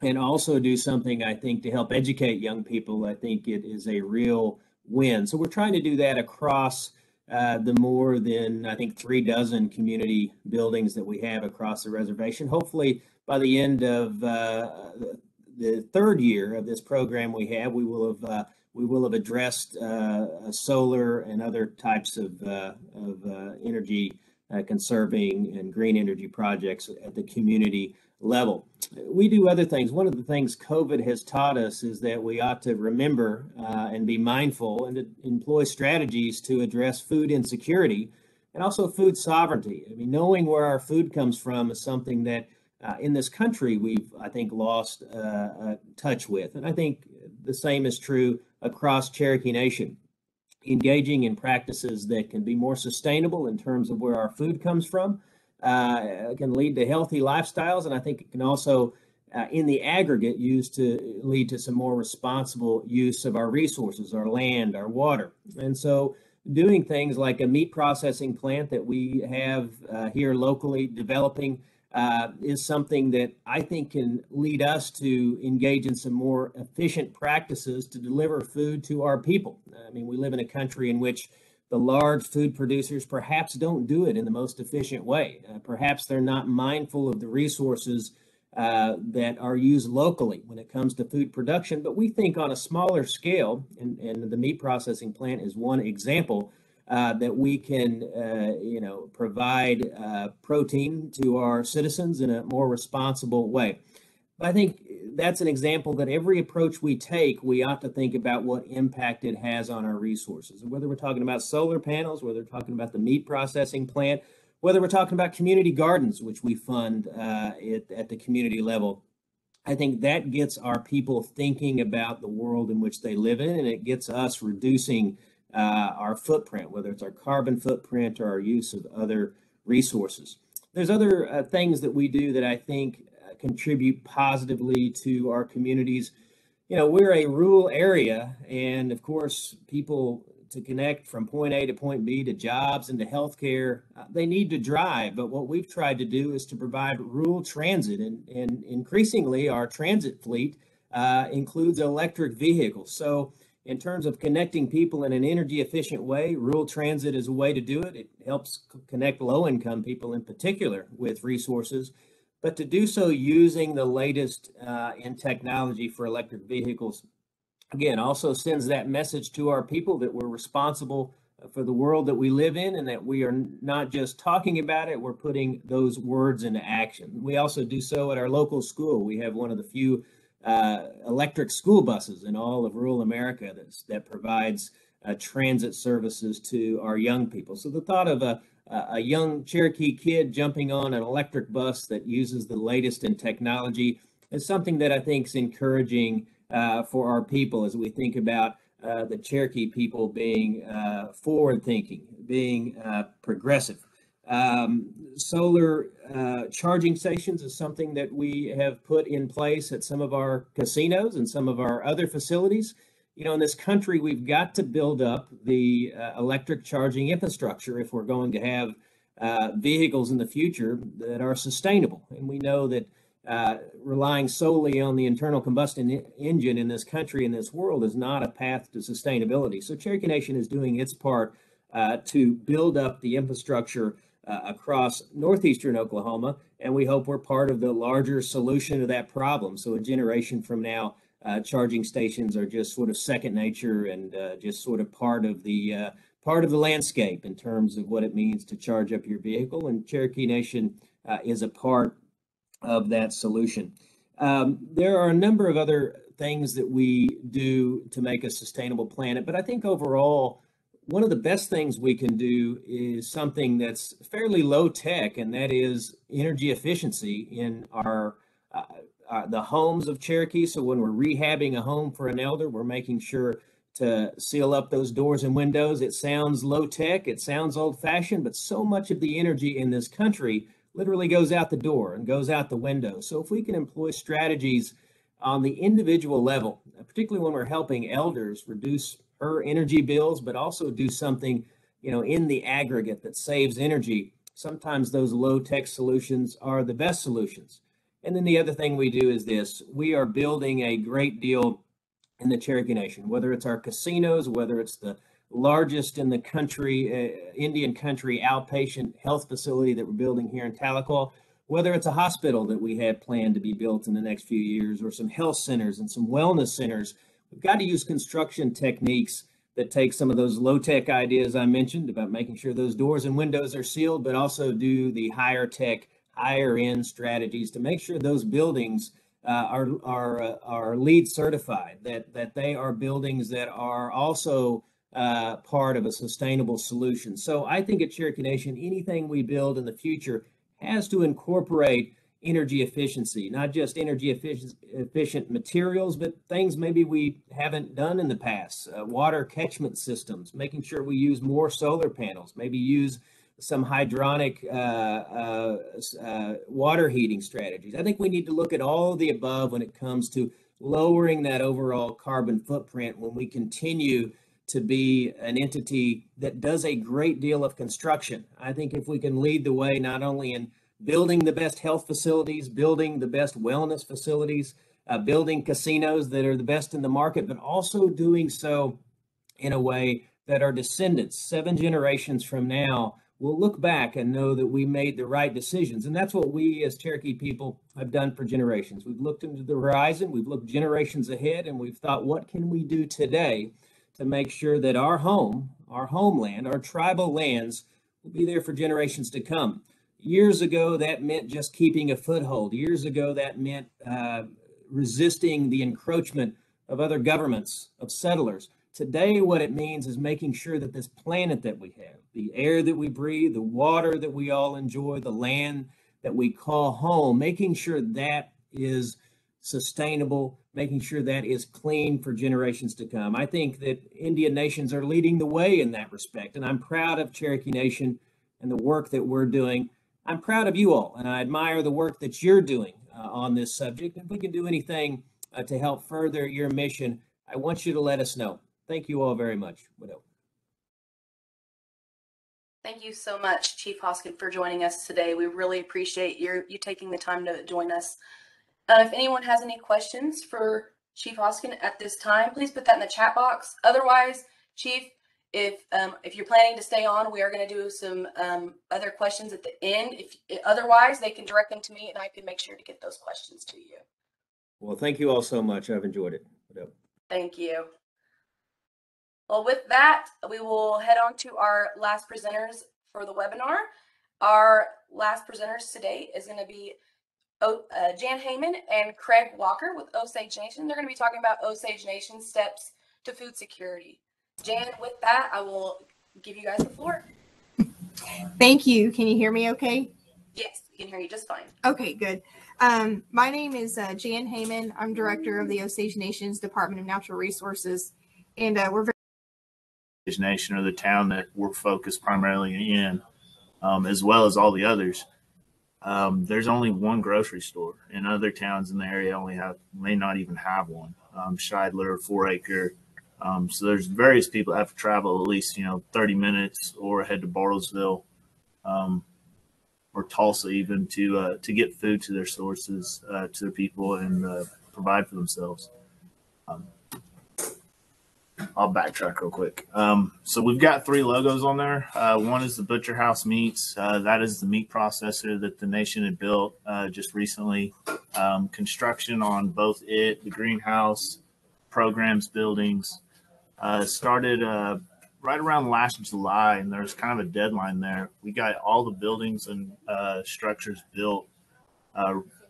and also do something, I think, to help educate young people, I think it is a real win. So we're trying to do that across the more than, I think, 36 community buildings that we have across the reservation. Hopefully, by the end of the third year of this program we will have addressed solar and other types of energy conserving and green energy projects at the community level. We do other things. One of the things COVID has taught us is that we ought to remember and be mindful and to employ strategies to address food insecurity and also food sovereignty. I mean, knowing where our food comes from is something that in this country we've, I think, lost touch with. And I think the same is true across Cherokee Nation. Engaging in practices that can be more sustainable in terms of where our food comes from can lead to healthy lifestyles, and I think it can also, in the aggregate, lead to some more responsible use of our resources, our land, our water. And so doing things like a meat processing plant that we have here locally developing is something that I think can lead us to engage in some more efficient practices to deliver food to our people. I mean, we live in a country in which the large food producers perhaps don't do it in the most efficient way. Perhaps they're not mindful of the resources that are used locally when it comes to food production. But we think on a smaller scale, and the meat processing plant is one example, that we can, provide protein to our citizens in a more responsible way. I think that's an example that every approach we take, we ought to think about what impact it has on our resources. And whether we're talking about solar panels, whether we're talking about the meat processing plant, whether we're talking about community gardens, which we fund at the community level, I think that gets our people thinking about the world in which they live in, and it gets us reducing our footprint, whether it's our carbon footprint or our use of other resources. There's other things that we do that I think contribute positively to our communities. You know, we're a rural area, and of course, people to connect from point A to point B to jobs and to healthcare, they need to drive. But what we've tried to do is to provide rural transit, and increasingly our transit fleet includes electric vehicles. So in terms of connecting people in an energy efficient way, rural transit is a way to do it. It helps connect low-income people in particular with resources, but to do so using the latest in technology for electric vehicles, again, also sends that message to our people that we're responsible for the world that we live in, and that we are not just talking about it, we're putting those words into action. We also do so at our local school. We have one of the few electric school buses in all of rural America that provides transit services to our young people. So the thought of a young Cherokee kid jumping on an electric bus that uses the latest in technology is something that I think is encouraging for our people as we think about the Cherokee people being forward-thinking, being progressive. Solar charging stations is something that we have put in place at some of our casinos and some of our other facilities. You know, in this country, we've got to build up the electric charging infrastructure if we're going to have vehicles in the future that are sustainable. And we know that relying solely on the internal combustion engine in this country, in this world, is not a path to sustainability. So Cherokee Nation is doing its part to build up the infrastructure across northeastern Oklahoma, and we hope we're part of the larger solution to that problem. So a generation from now, charging stations are just sort of second nature and just sort of part of the landscape in terms of what it means to charge up your vehicle. And Cherokee Nation is a part of that solution. There are a number of other things that we do to make a sustainable planet. But I think overall, one of the best things we can do is something that's fairly low tech, and that is energy efficiency in the homes of Cherokee. So when we're rehabbing a home for an elder, we're making sure to seal up those doors and windows. It sounds low tech, it sounds old fashioned, but so much of the energy in this country literally goes out the door and goes out the window. So if we can employ strategies on the individual level, particularly when we're helping elders reduce her energy bills, but also do something, in the aggregate that saves energy, sometimes those low tech solutions are the best solutions. And then the other thing we do is this: we are building a great deal in the Cherokee Nation, whether it's our casinos, whether it's the largest in the country, Indian country outpatient health facility that we're building here in Tahlequah, whether it's a hospital that we have planned to be built in the next few years, or some health centers and some wellness centers. We've got to use construction techniques that take some of those low-tech ideas I mentioned about making sure those doors and windows are sealed, but also do the higher tech, higher end strategies to make sure those buildings are LEED certified, that they are buildings that are also part of a sustainable solution. So I think at Cherokee Nation, anything we build in the future has to incorporate energy efficiency, not just energy efficient materials, but things maybe we haven't done in the past. Water catchment systems, making sure we use more solar panels, maybe use some hydronic water heating strategies. I think we need to look at all of the above when it comes to lowering that overall carbon footprint when we continue to be an entity that does a great deal of construction. I think if we can lead the way, not only in building the best health facilities, building the best wellness facilities, building casinos that are the best in the market, but also doing so in a way that our descendants, 7 generations from now, will look back and know that we made the right decisions. And that's what we as Cherokee people have done for generations. We've looked into the horizon, we've looked generations ahead, and we've thought, what can we do today to make sure that our home, our homeland, our tribal lands will be there for generations to come. Years ago, that meant just keeping a foothold. Years ago, that meant resisting the encroachment of other governments, of settlers. Today, what it means is making sure that this planet that we have, the air that we breathe, the water that we all enjoy, the land that we call home, making sure that is sustainable, making sure that is clean for generations to come. I think that Indian nations are leading the way in that respect, and I'm proud of Cherokee Nation and the work that we're doing. I'm proud of you all, and I admire the work that you're doing on this subject. If we can do anything to help further your mission, I want you to let us know. Thank you all very much. Thank you so much, Chief Hoskin, for joining us today. We really appreciate you taking the time to join us. If anyone has any questions for Chief Hoskin at this time, please put that in the chat box. Otherwise, Chief, if you're planning to stay on, we are going to do some other questions at the end. Otherwise, they can direct them to me, and I can make sure to get those questions to you. Well, thank you all so much. I've enjoyed it. Thank you. Well, with that, we will head on to our last presenters for the webinar. Our last presenters today is going to be Jan HAYMAN and Craig Walker with OSAGE Nation. They're going to be talking about OSAGE Nation steps to food security. Jan, with that, I will give you guys the floor. Thank you. Can you hear me okay? Yes, we can hear you just fine. Okay, good. My name is Jan HAYMAN. I'm director of the OSAGE Nation's Department of Natural Resources, and we're very Nation, or the town that we're focused primarily in, as well as all the others. There's only one grocery store, and other towns in the area may not even have one. Shidler, 4 Acre. So there's various people that have to travel at least 30 minutes or head to Bartlesville or Tulsa even to get food to their sources, to their people, and provide for themselves. I'll backtrack real quick. So we've got 3 logos on there. One is the Butcher House Meats. That is the meat processor that the nation had built just recently. Construction on both the greenhouse, programs, buildings started right around last July, and there's kind of a deadline there. We got all the buildings and structures built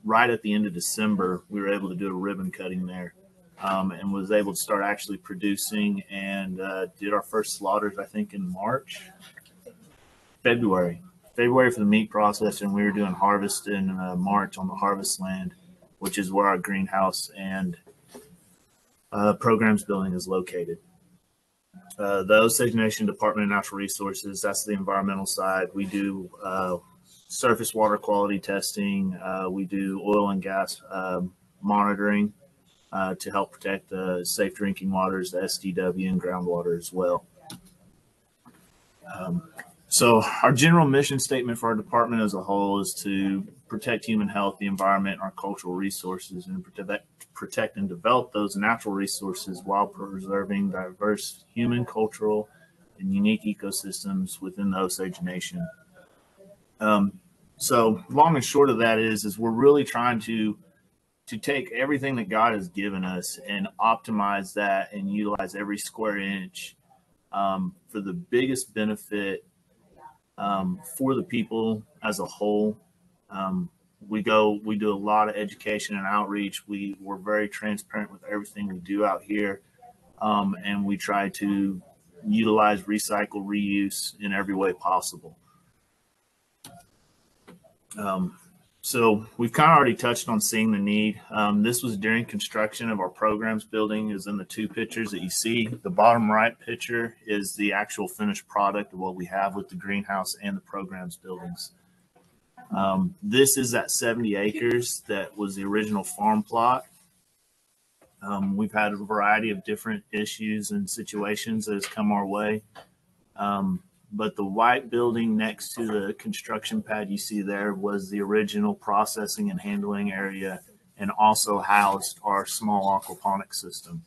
right at the end of December. We were able to do a ribbon cutting there. and was able to start actually producing and did our first slaughters, I think, in February for the meat processor, and we were doing harvest in March on the harvest land, which is where our greenhouse and programs building is located. The Osage Nation Department of Natural Resources, that's the environmental side. We do surface water quality testing. We do oil and gas monitoring to help protect safe drinking waters, the SDW, and groundwater as well. So our general mission statement for our department as a whole is to protect human health, the environment, and our cultural resources, and protect and develop those natural resources while preserving diverse human, cultural, and unique ecosystems within the Osage Nation. So long and short of that is we're really trying to take everything that God has given us and optimize that and utilize every square inch for the biggest benefit for the people as a whole. We do a lot of education and outreach. We're very transparent with everything we do out here. And we try to utilize recycle, reuse in every way possible. So we've kind of already touched on seeing the need. This was during construction of our programs building, is in the two pictures that you see. The bottom right picture is the actual finished product of what we have with the greenhouse and the programs buildings. This is that 70 acres that was the original farm plot. We've had a variety of different issues and situations that has come our way. But the white building next to the construction pad you see there was the original processing and handling area, and also housed our small aquaponics system.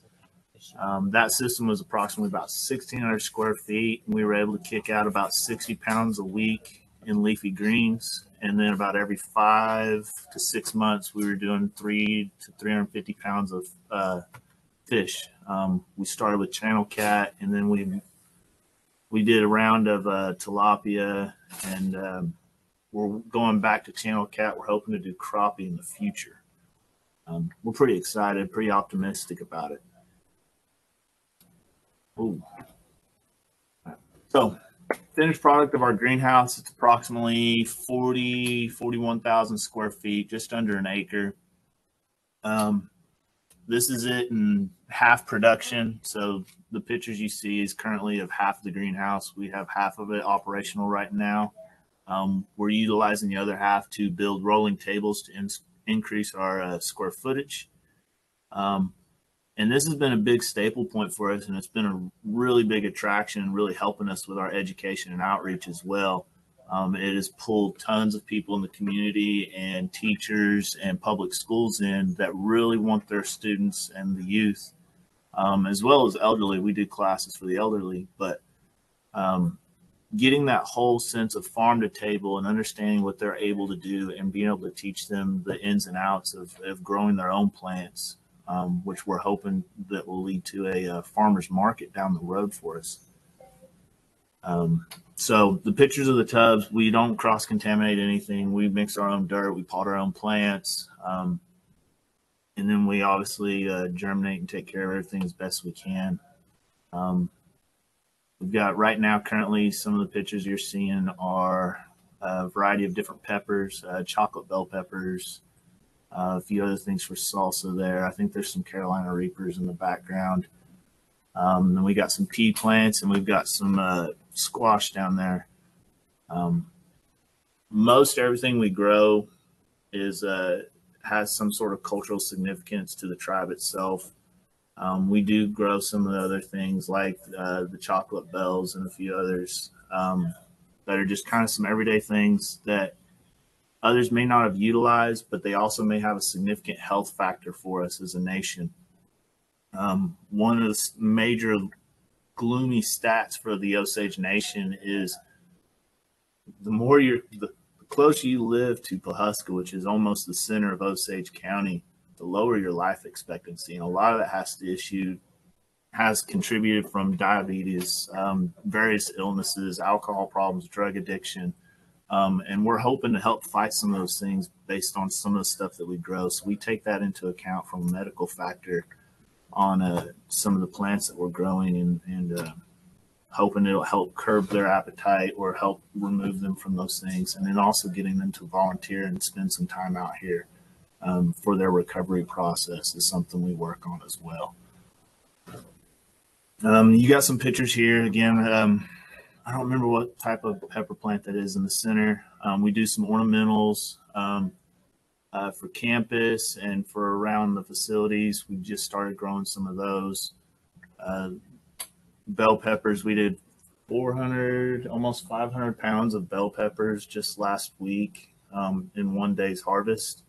That system was approximately about 1,600 square feet, and we were able to kick out about 60 pounds a week in leafy greens. And then about every 5 to 6 months, we were doing 300 to 350 pounds of fish. We started with channel cat, and then we did a round of tilapia, and we're going back to channel cat. We're hoping to do crappie in the future. We're pretty excited, pretty optimistic about it. Ooh. So finished product of our greenhouse, it's approximately 41,000 square feet, just under an acre. This is it in half production. So the pictures you see is currently of half of the greenhouse. We have half of it operational right now. We're utilizing the other half to build rolling tables to increase our square footage. And this has been a big staple point for us, and it's been a really big attraction, really helping us with our education and outreach as well. It has pulled tons of people in the community and teachers and public schools in that really want their students and the youth, as well as elderly. We do classes for the elderly, but getting that whole sense of farm to table and understanding what they're able to do and being able to teach them the ins and outs of growing their own plants, which we're hoping that will lead to a farmer's market down the road for us. So the pictures of the tubs, we don't cross-contaminate anything. We mix our own dirt. We pot our own plants. And then we obviously germinate and take care of everything as best we can. We've got right now, currently, some of the pictures you're seeing are a variety of different peppers, chocolate bell peppers, a few other things for salsa there. I think there's some Carolina Reapers in the background. Then we got some pea plants, and we've got some squash down there. Most everything we grow is has some sort of cultural significance to the tribe itself. We do grow some of the other things like the chocolate bells and a few others that are just kind of some everyday things that others may not have utilized, but they also may have a significant health factor for us as a nation. One of the major gloomy stats for the Osage Nation is the closer you live to Pawhuska, which is almost the center of Osage County, the lower your life expectancy. And a lot of that has contributed from diabetes, various illnesses, alcohol problems, drug addiction. And we're hoping to help fight some of those things based on some of the stuff that we grow. So we take that into account from a medical factor on some of the plants that we're growing and hoping it'll help curb their appetite or help remove them from those things. And then also getting them to volunteer and spend some time out here for their recovery process is something we work on as well. You got some pictures here. Again, I don't remember what type of pepper plant that is in the center. We do some ornamentals for campus and for around the facilities. We just started growing some of those. Bell peppers, we did 400, almost 500 pounds of bell peppers just last week in one day's harvest.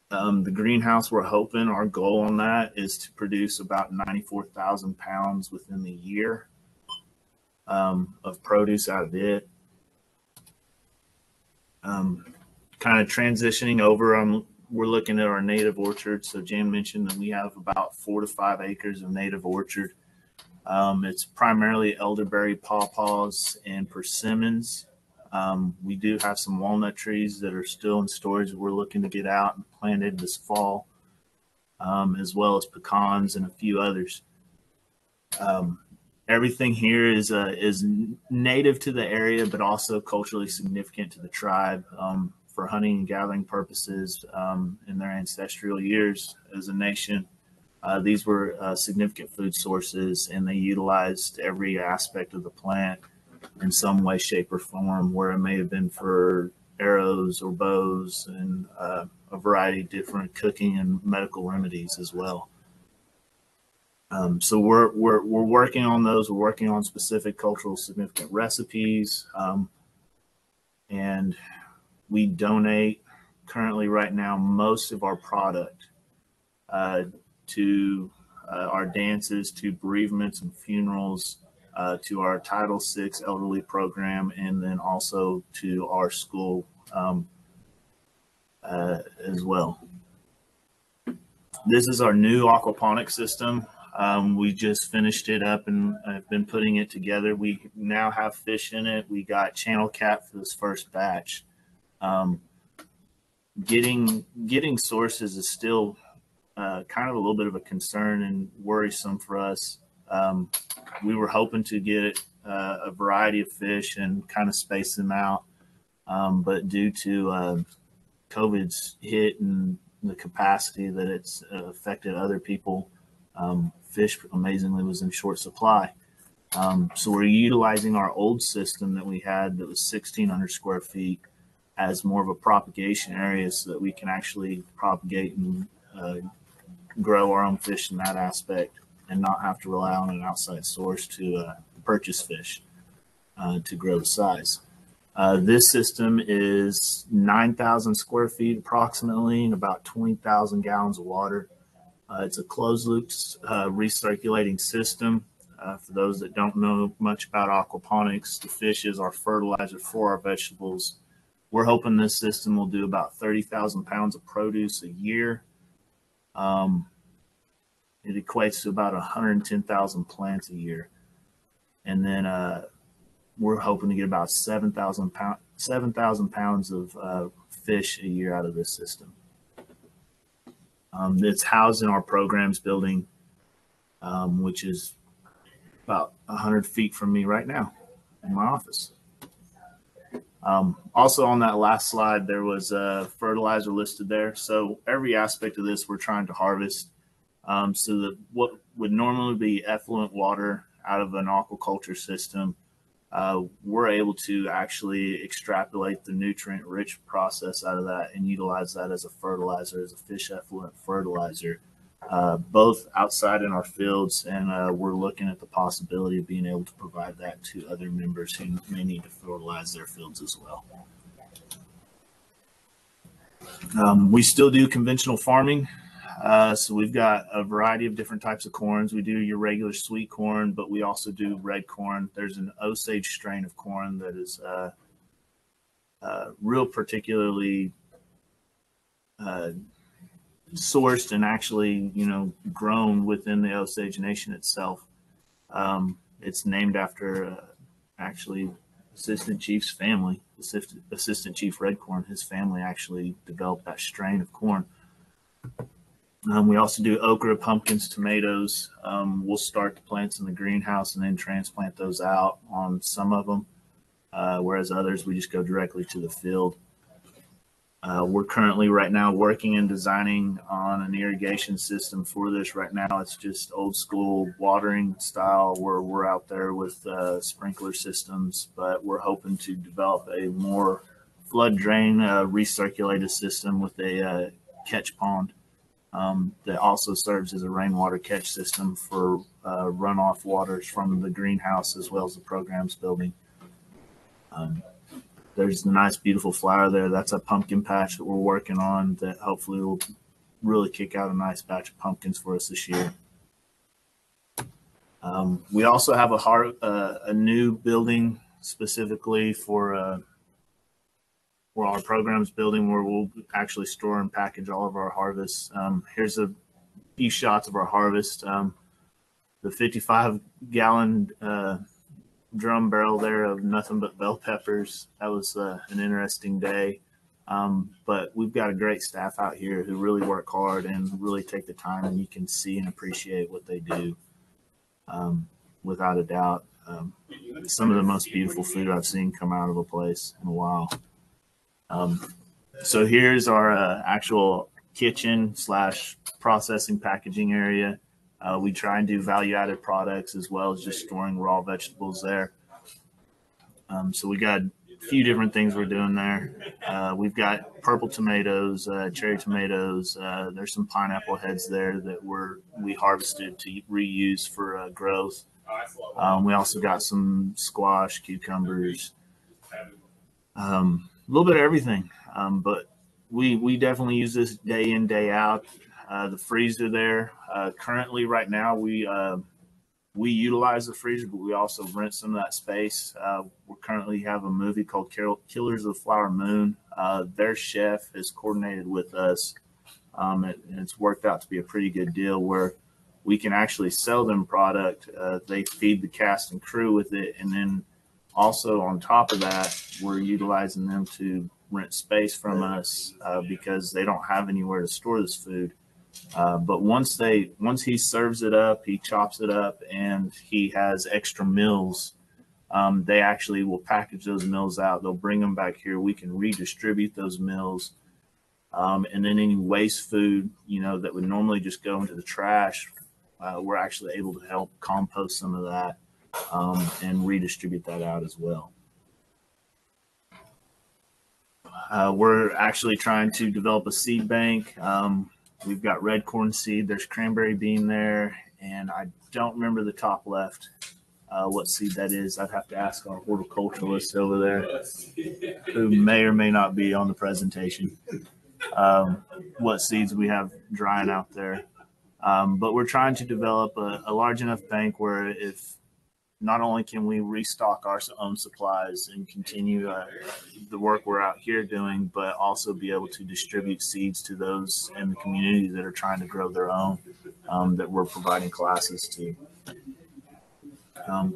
The greenhouse, we're hoping, our goal on that is to produce about 94,000 pounds within the year of produce out of it. Kind of transitioning over, we're looking at our native orchard. So Jan mentioned that we have about 4 to 5 acres of native orchard. It's primarily elderberry, pawpaws, and persimmons. We do have some walnut trees that are still in storage that we're looking to get out and planted this fall, as well as pecans and a few others. Everything here is native to the area, but also culturally significant to the tribe for hunting and gathering purposes in their ancestral years as a nation. These were significant food sources, and they utilized every aspect of the plant in some way, shape, or form, where it may have been for arrows or bows and a variety of different cooking and medical remedies as well. So we're working on those. We're working on specific cultural significant recipes, and we donate currently right now most of our product to our dances, to bereavements and funerals, to our Title VI elderly program, and then also to our school as well. This is our new aquaponics system. We just finished it up and I've been putting it together. We now have fish in it. We got channel cat for this first batch. Getting sources is still kind of a little bit of a concern and worrisome for us. We were hoping to get a variety of fish and kind of space them out. But due to COVID's hit and the capacity that it's affected other people, fish amazingly was in short supply. So we're utilizing our old system that we had that was 1,600 square feet as more of a propagation area so that we can actually propagate and grow our own fish in that aspect and not have to rely on an outside source to purchase fish to grow the size. This system is 9,000 square feet approximately and about 20,000 gallons of water. It's a closed loop recirculating system. For those that don't know much about aquaponics, the fish is our fertilizer for our vegetables. We're hoping this system will do about 30,000 pounds of produce a year. It equates to about 110,000 plants a year. And then we're hoping to get about 7,000 pounds of fish a year out of this system. It's housed in our programs building, which is about 100 feet from me right now in my office. Also on that last slide, there was fertilizer listed there. So every aspect of this we're trying to harvest so that what would normally be effluent water out of an aquaculture system, we're able to actually extrapolate the nutrient-rich process out of that and utilize that as a fertilizer, as a fish effluent fertilizer, both outside in our fields, and we're looking at the possibility of being able to provide that to other members who may need to fertilize their fields as well. We still do conventional farming. So we've got a variety of different types of corns. We do your regular sweet corn, but we also do red corn. There's an Osage strain of corn that is real particularly sourced and actually, grown within the Osage Nation itself. It's named after actually Assistant Chief's family, Assistant Chief Red Corn. His family actually developed that strain of corn. We also do okra, pumpkins, tomatoes. We'll start the plants in the greenhouse and then transplant those out on some of them, whereas others we just go directly to the field. We're currently right now working and designing on an irrigation system for this. Right now it's just old school watering style where we're out there with sprinkler systems, but we're hoping to develop a more flood drain recirculated system with a catch pond that also serves as a rainwater catch system for runoff waters from the greenhouse as well as the programs building. There's the nice, beautiful flower there. That's a pumpkin patch that we're working on that hopefully will really kick out a nice batch of pumpkins for us this year. We also have a new building specifically for our programs building where we'll actually store and package all of our harvests. Here's a few shots of our harvest. The 55-gallon drum barrel there of nothing but bell peppers. That was an interesting day. But we've got a great staff out here who really work hard and really take the time, and you can see and appreciate what they do. Without a doubt, some of the most beautiful food I've seen come out of a place in a while. So here's our actual kitchen / processing packaging area. We try and do value-added products as well as just storing raw vegetables there. So we got a few different things we're doing there. We've got purple tomatoes, cherry tomatoes. There's some pineapple heads there that we harvested to reuse for growth. We also got some squash, cucumbers, a little bit of everything. But we definitely use this day in, day out. The freezer there. Currently, right now, we utilize the freezer, but we also rent some of that space. We currently have a movie called Killers of the Flower Moon. Their chef has coordinated with us, and it's worked out to be a pretty good deal where we can actually sell them product. They feed the cast and crew with it, and then also on top of that, we're utilizing them to rent space from us because they don't have anywhere to store this food. But once he serves it up, he chops it up, and he has extra meals, they actually will package those meals out. They'll bring them back here. We can redistribute those meals. And then any waste food, that would normally just go into the trash, we're actually able to help compost some of that and redistribute that out as well. We're actually trying to develop a seed bank. We've got red corn seed, there's cranberry bean there, and I don't remember the top left what seed that is. I'd have to ask our horticulturalist over there, who may or may not be on the presentation, what seeds we have drying out there. But we're trying to develop a large enough bank where if not only can we restock our own supplies and continue the work we're out here doing, but also be able to distribute seeds to those in the community that are trying to grow their own, that we're providing classes to.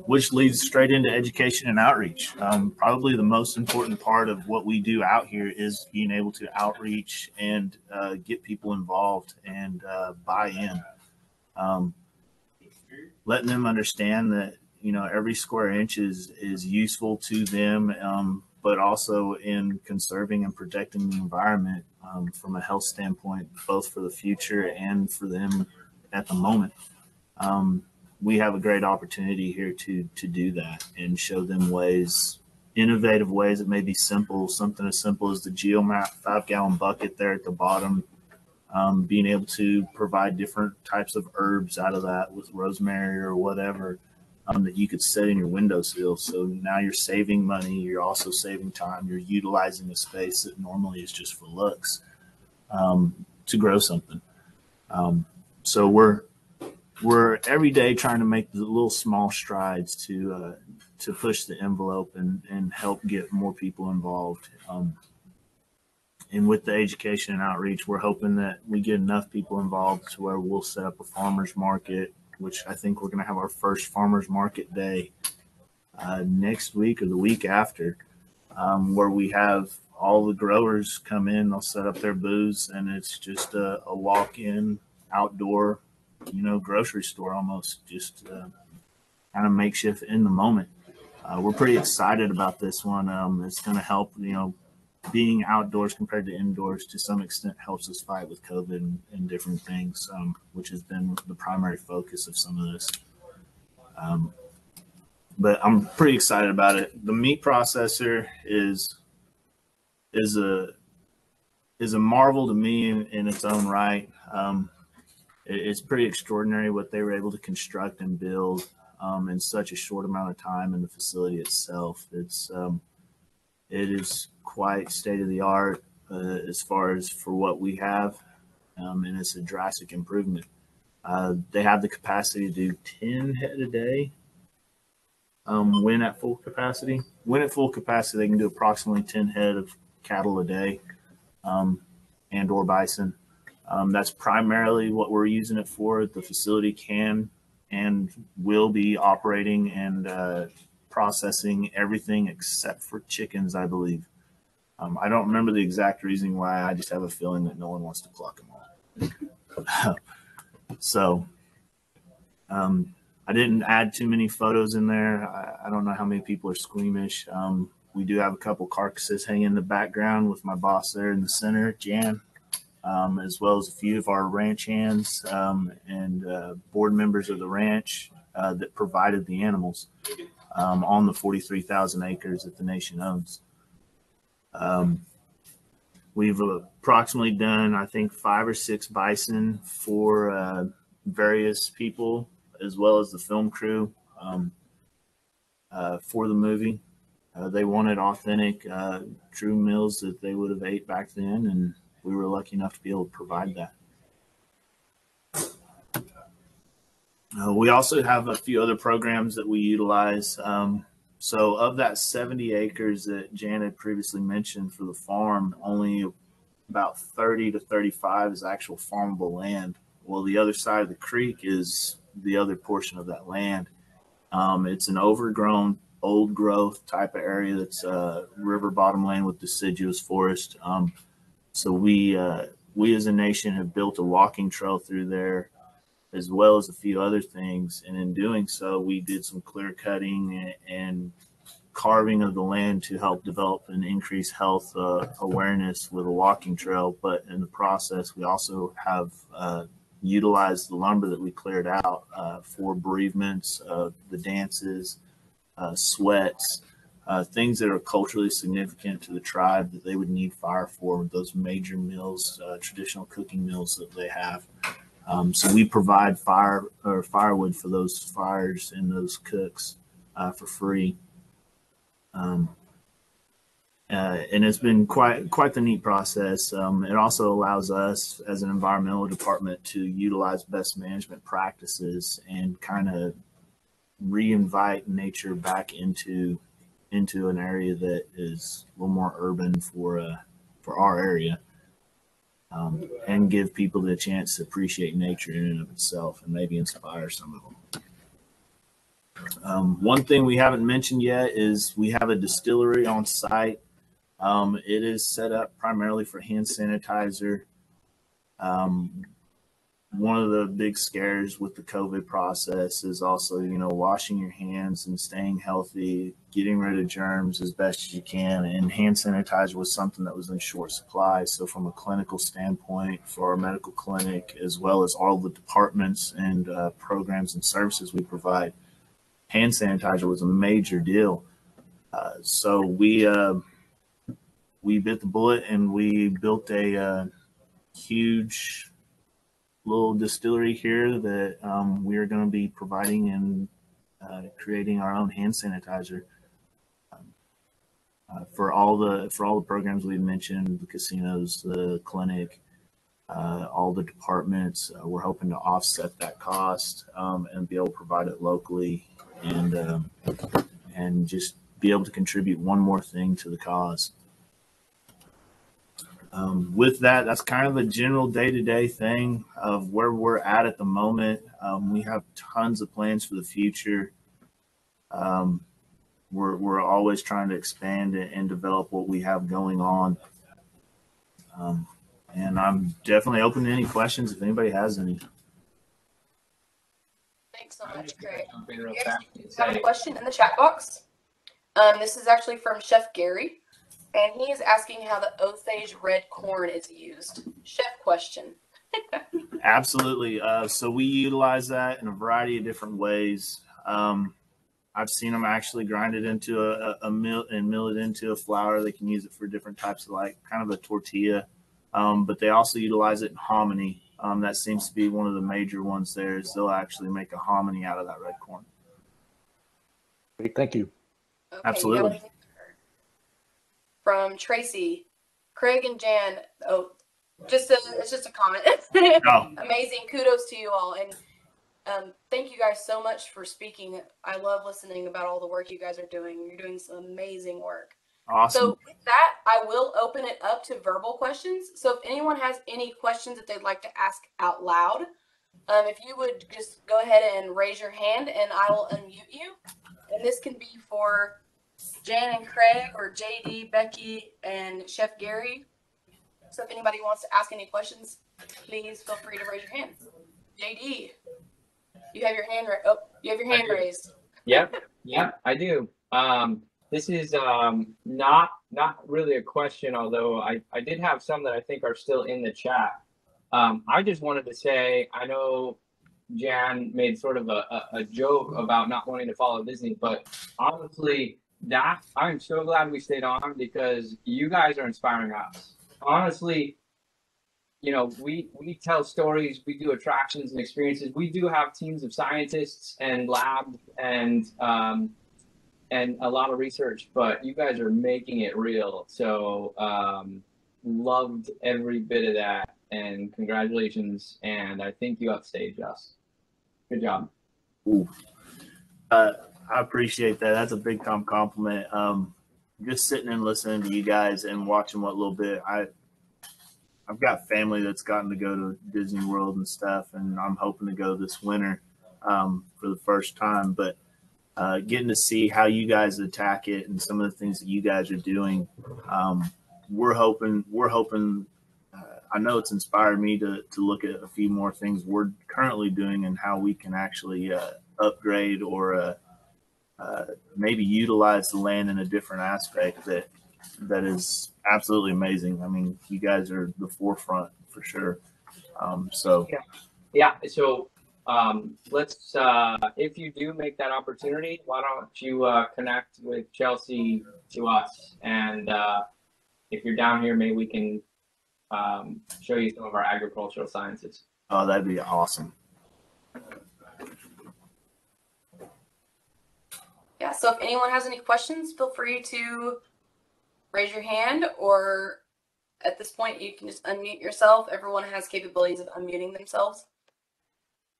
Which leads straight into education and outreach. Probably the most important part of what we do out here is being able to outreach and get people involved and buy in. Letting them understand that every square inch is useful to them, but also in conserving and protecting the environment from a health standpoint, both for the future and for them at the moment. We have a great opportunity here to do that and show them ways, innovative ways that may be simple, something as simple as the Geomap 5-gallon bucket there at the bottom, being able to provide different types of herbs out of that with rosemary or whatever. That you could set in your windowsill. So now you're saving money. You're also saving time. You're utilizing a space that normally is just for looks to grow something. So we're every day trying to make the little small strides to push the envelope and help get more people involved. And with the education and outreach, we're hoping that we get enough people involved to where we'll set up a farmer's market, which I think we're going to have our first farmer's market day next week or the week after, where we have all the growers come in, they'll set up their booths, and it's just a walk-in outdoor, grocery store almost, just kind of makeshift in the moment. We're pretty excited about this one. It's going to help, being outdoors compared to indoors to some extent helps us fight with COVID and different things, which has been the primary focus of some of this. But I'm pretty excited about it. The meat processor is a marvel to me in its own right. It's pretty extraordinary what they were able to construct and build in such a short amount of time in the facility itself. It is quite state of the art as far as for what we have, and it's a drastic improvement. They have the capacity to do 10 head a day. When at full capacity, they can do approximately 10 head of cattle a day, and or bison. That's primarily what we're using it for. The facility can and will be operating and processing everything except for chickens, I believe. I don't remember the exact reason why. I just have a feeling that no one wants to pluck them all. So I didn't add too many photos in there. I don't know how many people are squeamish. We do have a couple carcasses hanging in the background with my boss there in the center, Jan, as well as a few of our ranch hands and board members of the ranch that provided the animals on the 43,000 acres that the nation owns. We've approximately done, I think, 5 or 6 bison for various people, as well as the film crew for the movie. They wanted authentic, true meals that they would have ate back then, and we were lucky enough to be able to provide that. We also have a few other programs that we utilize. So of that 70 acres that Jan had previously mentioned for the farm, only about 30 to 35 is actual farmable land. Well, the other side of the creek is the other portion of that land. It's an overgrown, old growth type of area that's river bottom land with deciduous forest. So we as a nation have built a walking trail through there, as well as a few other things. And in doing so, we did some clear cutting and carving of the land to help develop and increase health awareness with a walking trail. But in the process, we also have utilized the lumber that we cleared out for bereavements, the dances, sweats, things that are culturally significant to the tribe that they would need fire for, those major meals, traditional cooking meals that they have. So we provide firewood for those fires and those cooks for free. And it's been quite the neat process. It also allows us as an environmental department to utilize best management practices and kind of re-invite nature back into an area that is a little more urban for our area. And give people the chance to appreciate nature in and of itself and maybe inspire some of them. One thing we haven't mentioned yet is we have a distillery on site. It is set up primarily for hand sanitizer. One of the big scares with the COVID process is also, washing your hands and staying healthy, getting rid of germs as best as you can. And hand sanitizer was something that was in short supply. So from a clinical standpoint for our medical clinic, as well as all the departments and programs and services we provide, hand sanitizer was a major deal. So we bit the bullet and we built a huge little distillery here that we are going to be providing and creating our own hand sanitizer for all the programs we mentioned, the casinos, the clinic, all the departments. We're hoping to offset that cost and be able to provide it locally and just be able to contribute one more thing to the cause. With that, that's kind of a general day-to-day thing of where we're at the moment. We have tons of plans for the future. We're always trying to expand and develop what we have going on. And I'm definitely open to any questions if anybody has any. Thanks so much, Craig. Jump in real We fast actually and have a say, question in the chat box. This is actually from Chef Gary, and he is asking how the Osage red corn is used. Chef question. Absolutely. So we utilize that in a variety of different ways. I've seen them actually grind it into a mill and mill it into a flour. They can use it for different types of like kind of a tortilla, but they also utilize it in hominy. That seems to be one of the major ones there is they'll actually make a hominy out of that red corn. Great, thank you. Okay, Absolutely. From Tracy, Craig and Jan. Oh, it's just a comment. Oh. Amazing. Kudos to you all. And thank you guys so much for speaking. I love listening about all the work you guys are doing. You're doing some amazing work. Awesome. So with that, I will open it up to verbal questions. So if anyone has any questions that they'd like to ask out loud, if you would just go ahead and raise your hand and I will unmute you. And this can be for Jan and Craig or JD, Becky, and Chef Gary. So if anybody wants to ask any questions, please feel free to raise your hand. JD, you have your hand raised. Oh, you have your hand raised. Yep, I do. This is not really a question, although I did have some that I think are still in the chat. I just wanted to say, I know Jan made sort of a joke about not wanting to follow Disney, but honestly, I'm so glad we stayed on because you guys are inspiring us. Honestly, you know, we tell stories, we do attractions and experiences. We do have teams of scientists and labs and a lot of research, but you guys are making it real. So loved every bit of that, and congratulations. And I think you upstaged us. Good job. Ooh. I appreciate that. That's a big time compliment. Just sitting and listening to you guys and watching what little bit I've got family that's gotten to go to Disney World and stuff, and I'm hoping to go this winter for the first time. But getting to see how you guys attack it and some of the things that you guys are doing, we're hoping. I know it's inspired me to look at a few more things we're currently doing and how we can actually upgrade or maybe utilize the land in a different aspect that is absolutely amazing. I mean, you guys are the forefront for sure. So let's if you do make that opportunity, why don't you connect with Chelsea to us, and if you're down here, maybe we can show you some of our agricultural sciences. Oh, that'd be awesome. Yeah, so if anyone has any questions, feel free to raise your hand, or at this point, you can just unmute yourself. Everyone has capabilities of unmuting themselves.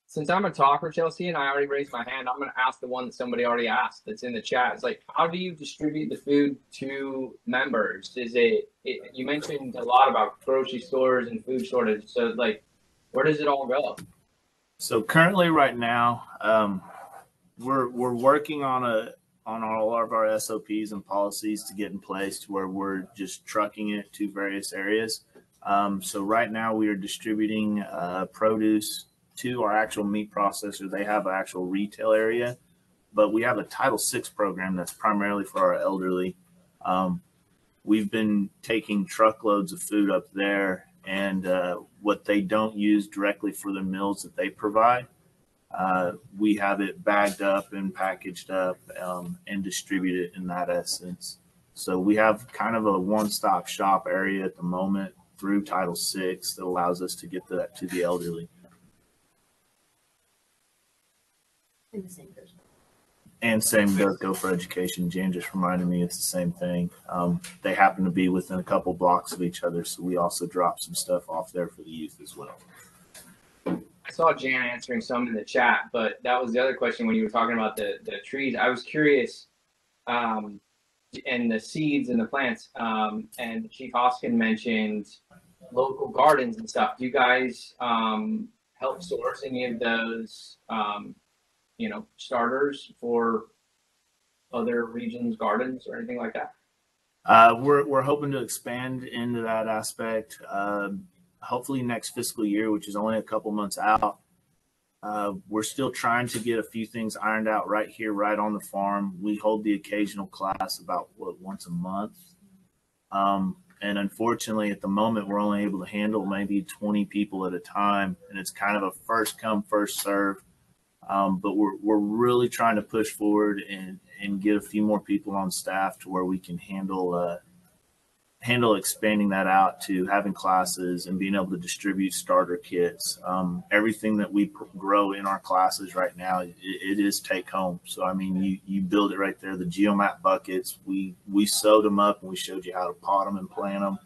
Since I'm a talker, Chelsea, and I already raised my hand, I'm going to ask the one that somebody already asked that's in the chat. It's like, how do you distribute the food to members? You mentioned a lot about grocery stores and food shortage. So, like, where does it all go? So currently, right now, we're working on all of our SOPs and policies to get in place to where we're just trucking it to various areas. So right now, we are distributing produce to our actual meat processor. They have an actual retail area, but we have a Title VI program that's primarily for our elderly. We've been taking truckloads of food up there, and what they don't use directly for the meals that they provide, we have it bagged up and packaged up and distributed in that essence. So we have kind of a one-stop shop area at the moment through Title VI that allows us to get that to the elderly. And same does go for education. Jan just reminded me it's the same thing. They happen to be within a couple blocks of each other, so we also drop some stuff off there for the youth as well. I saw Jan answering some in the chat, but that was the other question when you were talking about the trees. I was curious, and the seeds and the plants, and Chief Hoskin mentioned local gardens and stuff. Do you guys help source any of those starters for other regions' gardens or anything like that? We're hoping to expand into that aspect. hopefully next fiscal year, which is only a couple months out. We're still trying to get a few things ironed out right here, right on the farm. We hold the occasional class about once a month. And unfortunately, at the moment, we're only able to handle maybe 20 people at a time. And it's kind of a first come, first serve. But we're really trying to push forward and get a few more people on staff to where we can handle expanding that out to having classes and being able to distribute starter kits. Everything that we grow in our classes right now, it is take home. So, I mean, you build it right there. The geomat buckets, we sewed them up and we showed you how to pot them and plant them,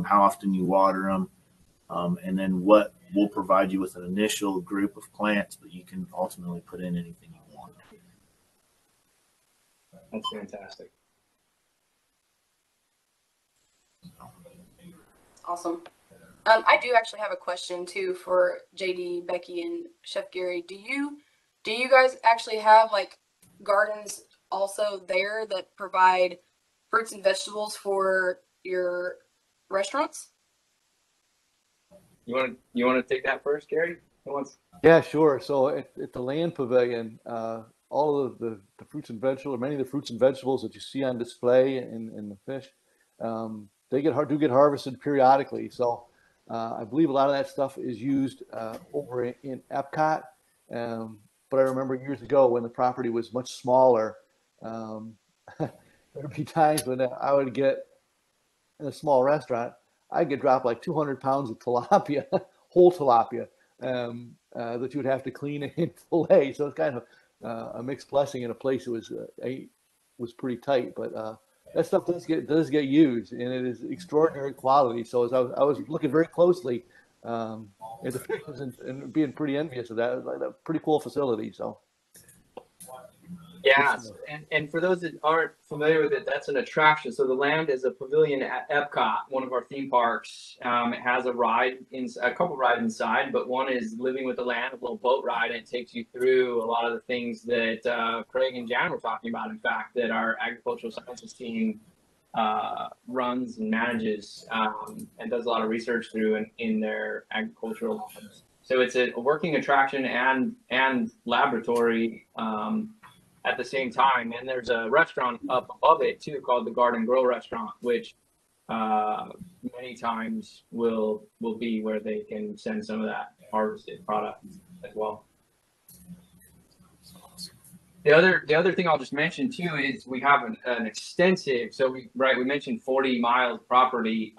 how often you water them, and then what we'll provide you with an initial group of plants, but you can ultimately put in anything you want. That's fantastic. Awesome. I do actually have a question too for JD, Becky, and Chef Gary. Do you guys actually have like gardens also there that provide fruits and vegetables for your restaurants? You want to take that first, Gary? Yeah, sure. So at the land pavilion, all of the fruits and vegetables, many of the fruits and vegetables that you see on display and the fish, they do get harvested periodically. So I believe a lot of that stuff is used over in Epcot. But I remember years ago when the property was much smaller, there would be times when I would get in a small restaurant, I'd get dropped like 200 pounds of tilapia, whole tilapia, that you would have to clean and fillet. So it's kind of a mixed blessing in a place that was pretty tight, but that stuff does get used, and it is extraordinary quality. So as I was looking very closely at the fishes and being pretty envious of that, it was like a pretty cool facility. So. Yeah, and for those that aren't familiar with it, that's an attraction. So the land is a pavilion at Epcot, one of our theme parks. It has a couple rides inside, but one is living with the land, a little boat ride, and it takes you through a lot of the things that Craig and Jan were talking about. In fact, that our agricultural sciences team runs and manages and does a lot of research through in their agricultural labs. So it's a working attraction and laboratory. At the same time, and there's a restaurant up above it too called the Garden Grill Restaurant, which many times will be where they can send some of that harvested product as well. The other thing I'll just mention too is we have an extensive, so we mentioned 40 miles property.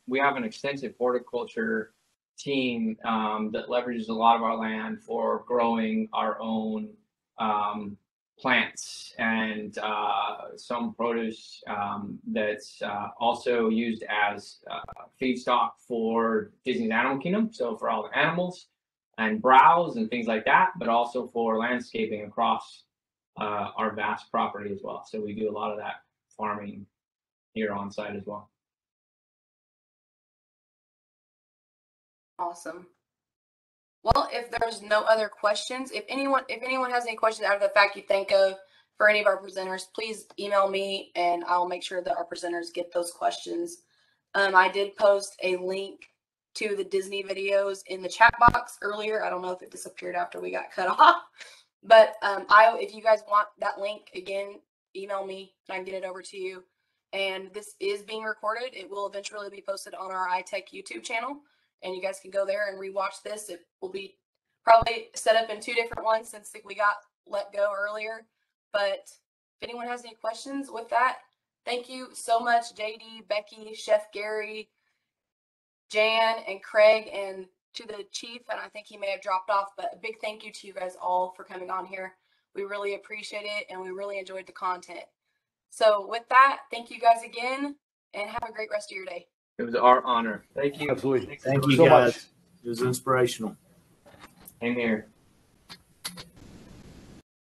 We have an extensive horticulture team that leverages a lot of our land for growing our own plants and some produce that's also used as feedstock for Disney's Animal Kingdom. So for all the animals and browse and things like that, but also for landscaping across our vast property as well. So we do a lot of that farming here on site as well. Awesome. Well, if there's no other questions, if anyone has any questions out of the fact you think of for any of our presenters, please email me and I'll make sure that our presenters get those questions. I did post a link to the Disney videos in the chat box earlier. I don't know if it disappeared after we got cut off, but if you guys want that link, again, email me and I can get it over to you. And this is being recorded. It will eventually be posted on our ITEC YouTube channel. And you guys can go there and rewatch this. It will be probably set up in 2 different ones since we got let go earlier. But if anyone has any questions with that, thank you so much, JD, Becky, Chef Gary, Jan, and Craig, and to the chief. And I think he may have dropped off, but a big thank you to you guys all for coming on here. We really appreciate it, and we really enjoyed the content. So with that, thank you guys again, and have a great rest of your day. It was our honor. Thank you. Absolutely. Thank you so guys. much. It was inspirational. Same here.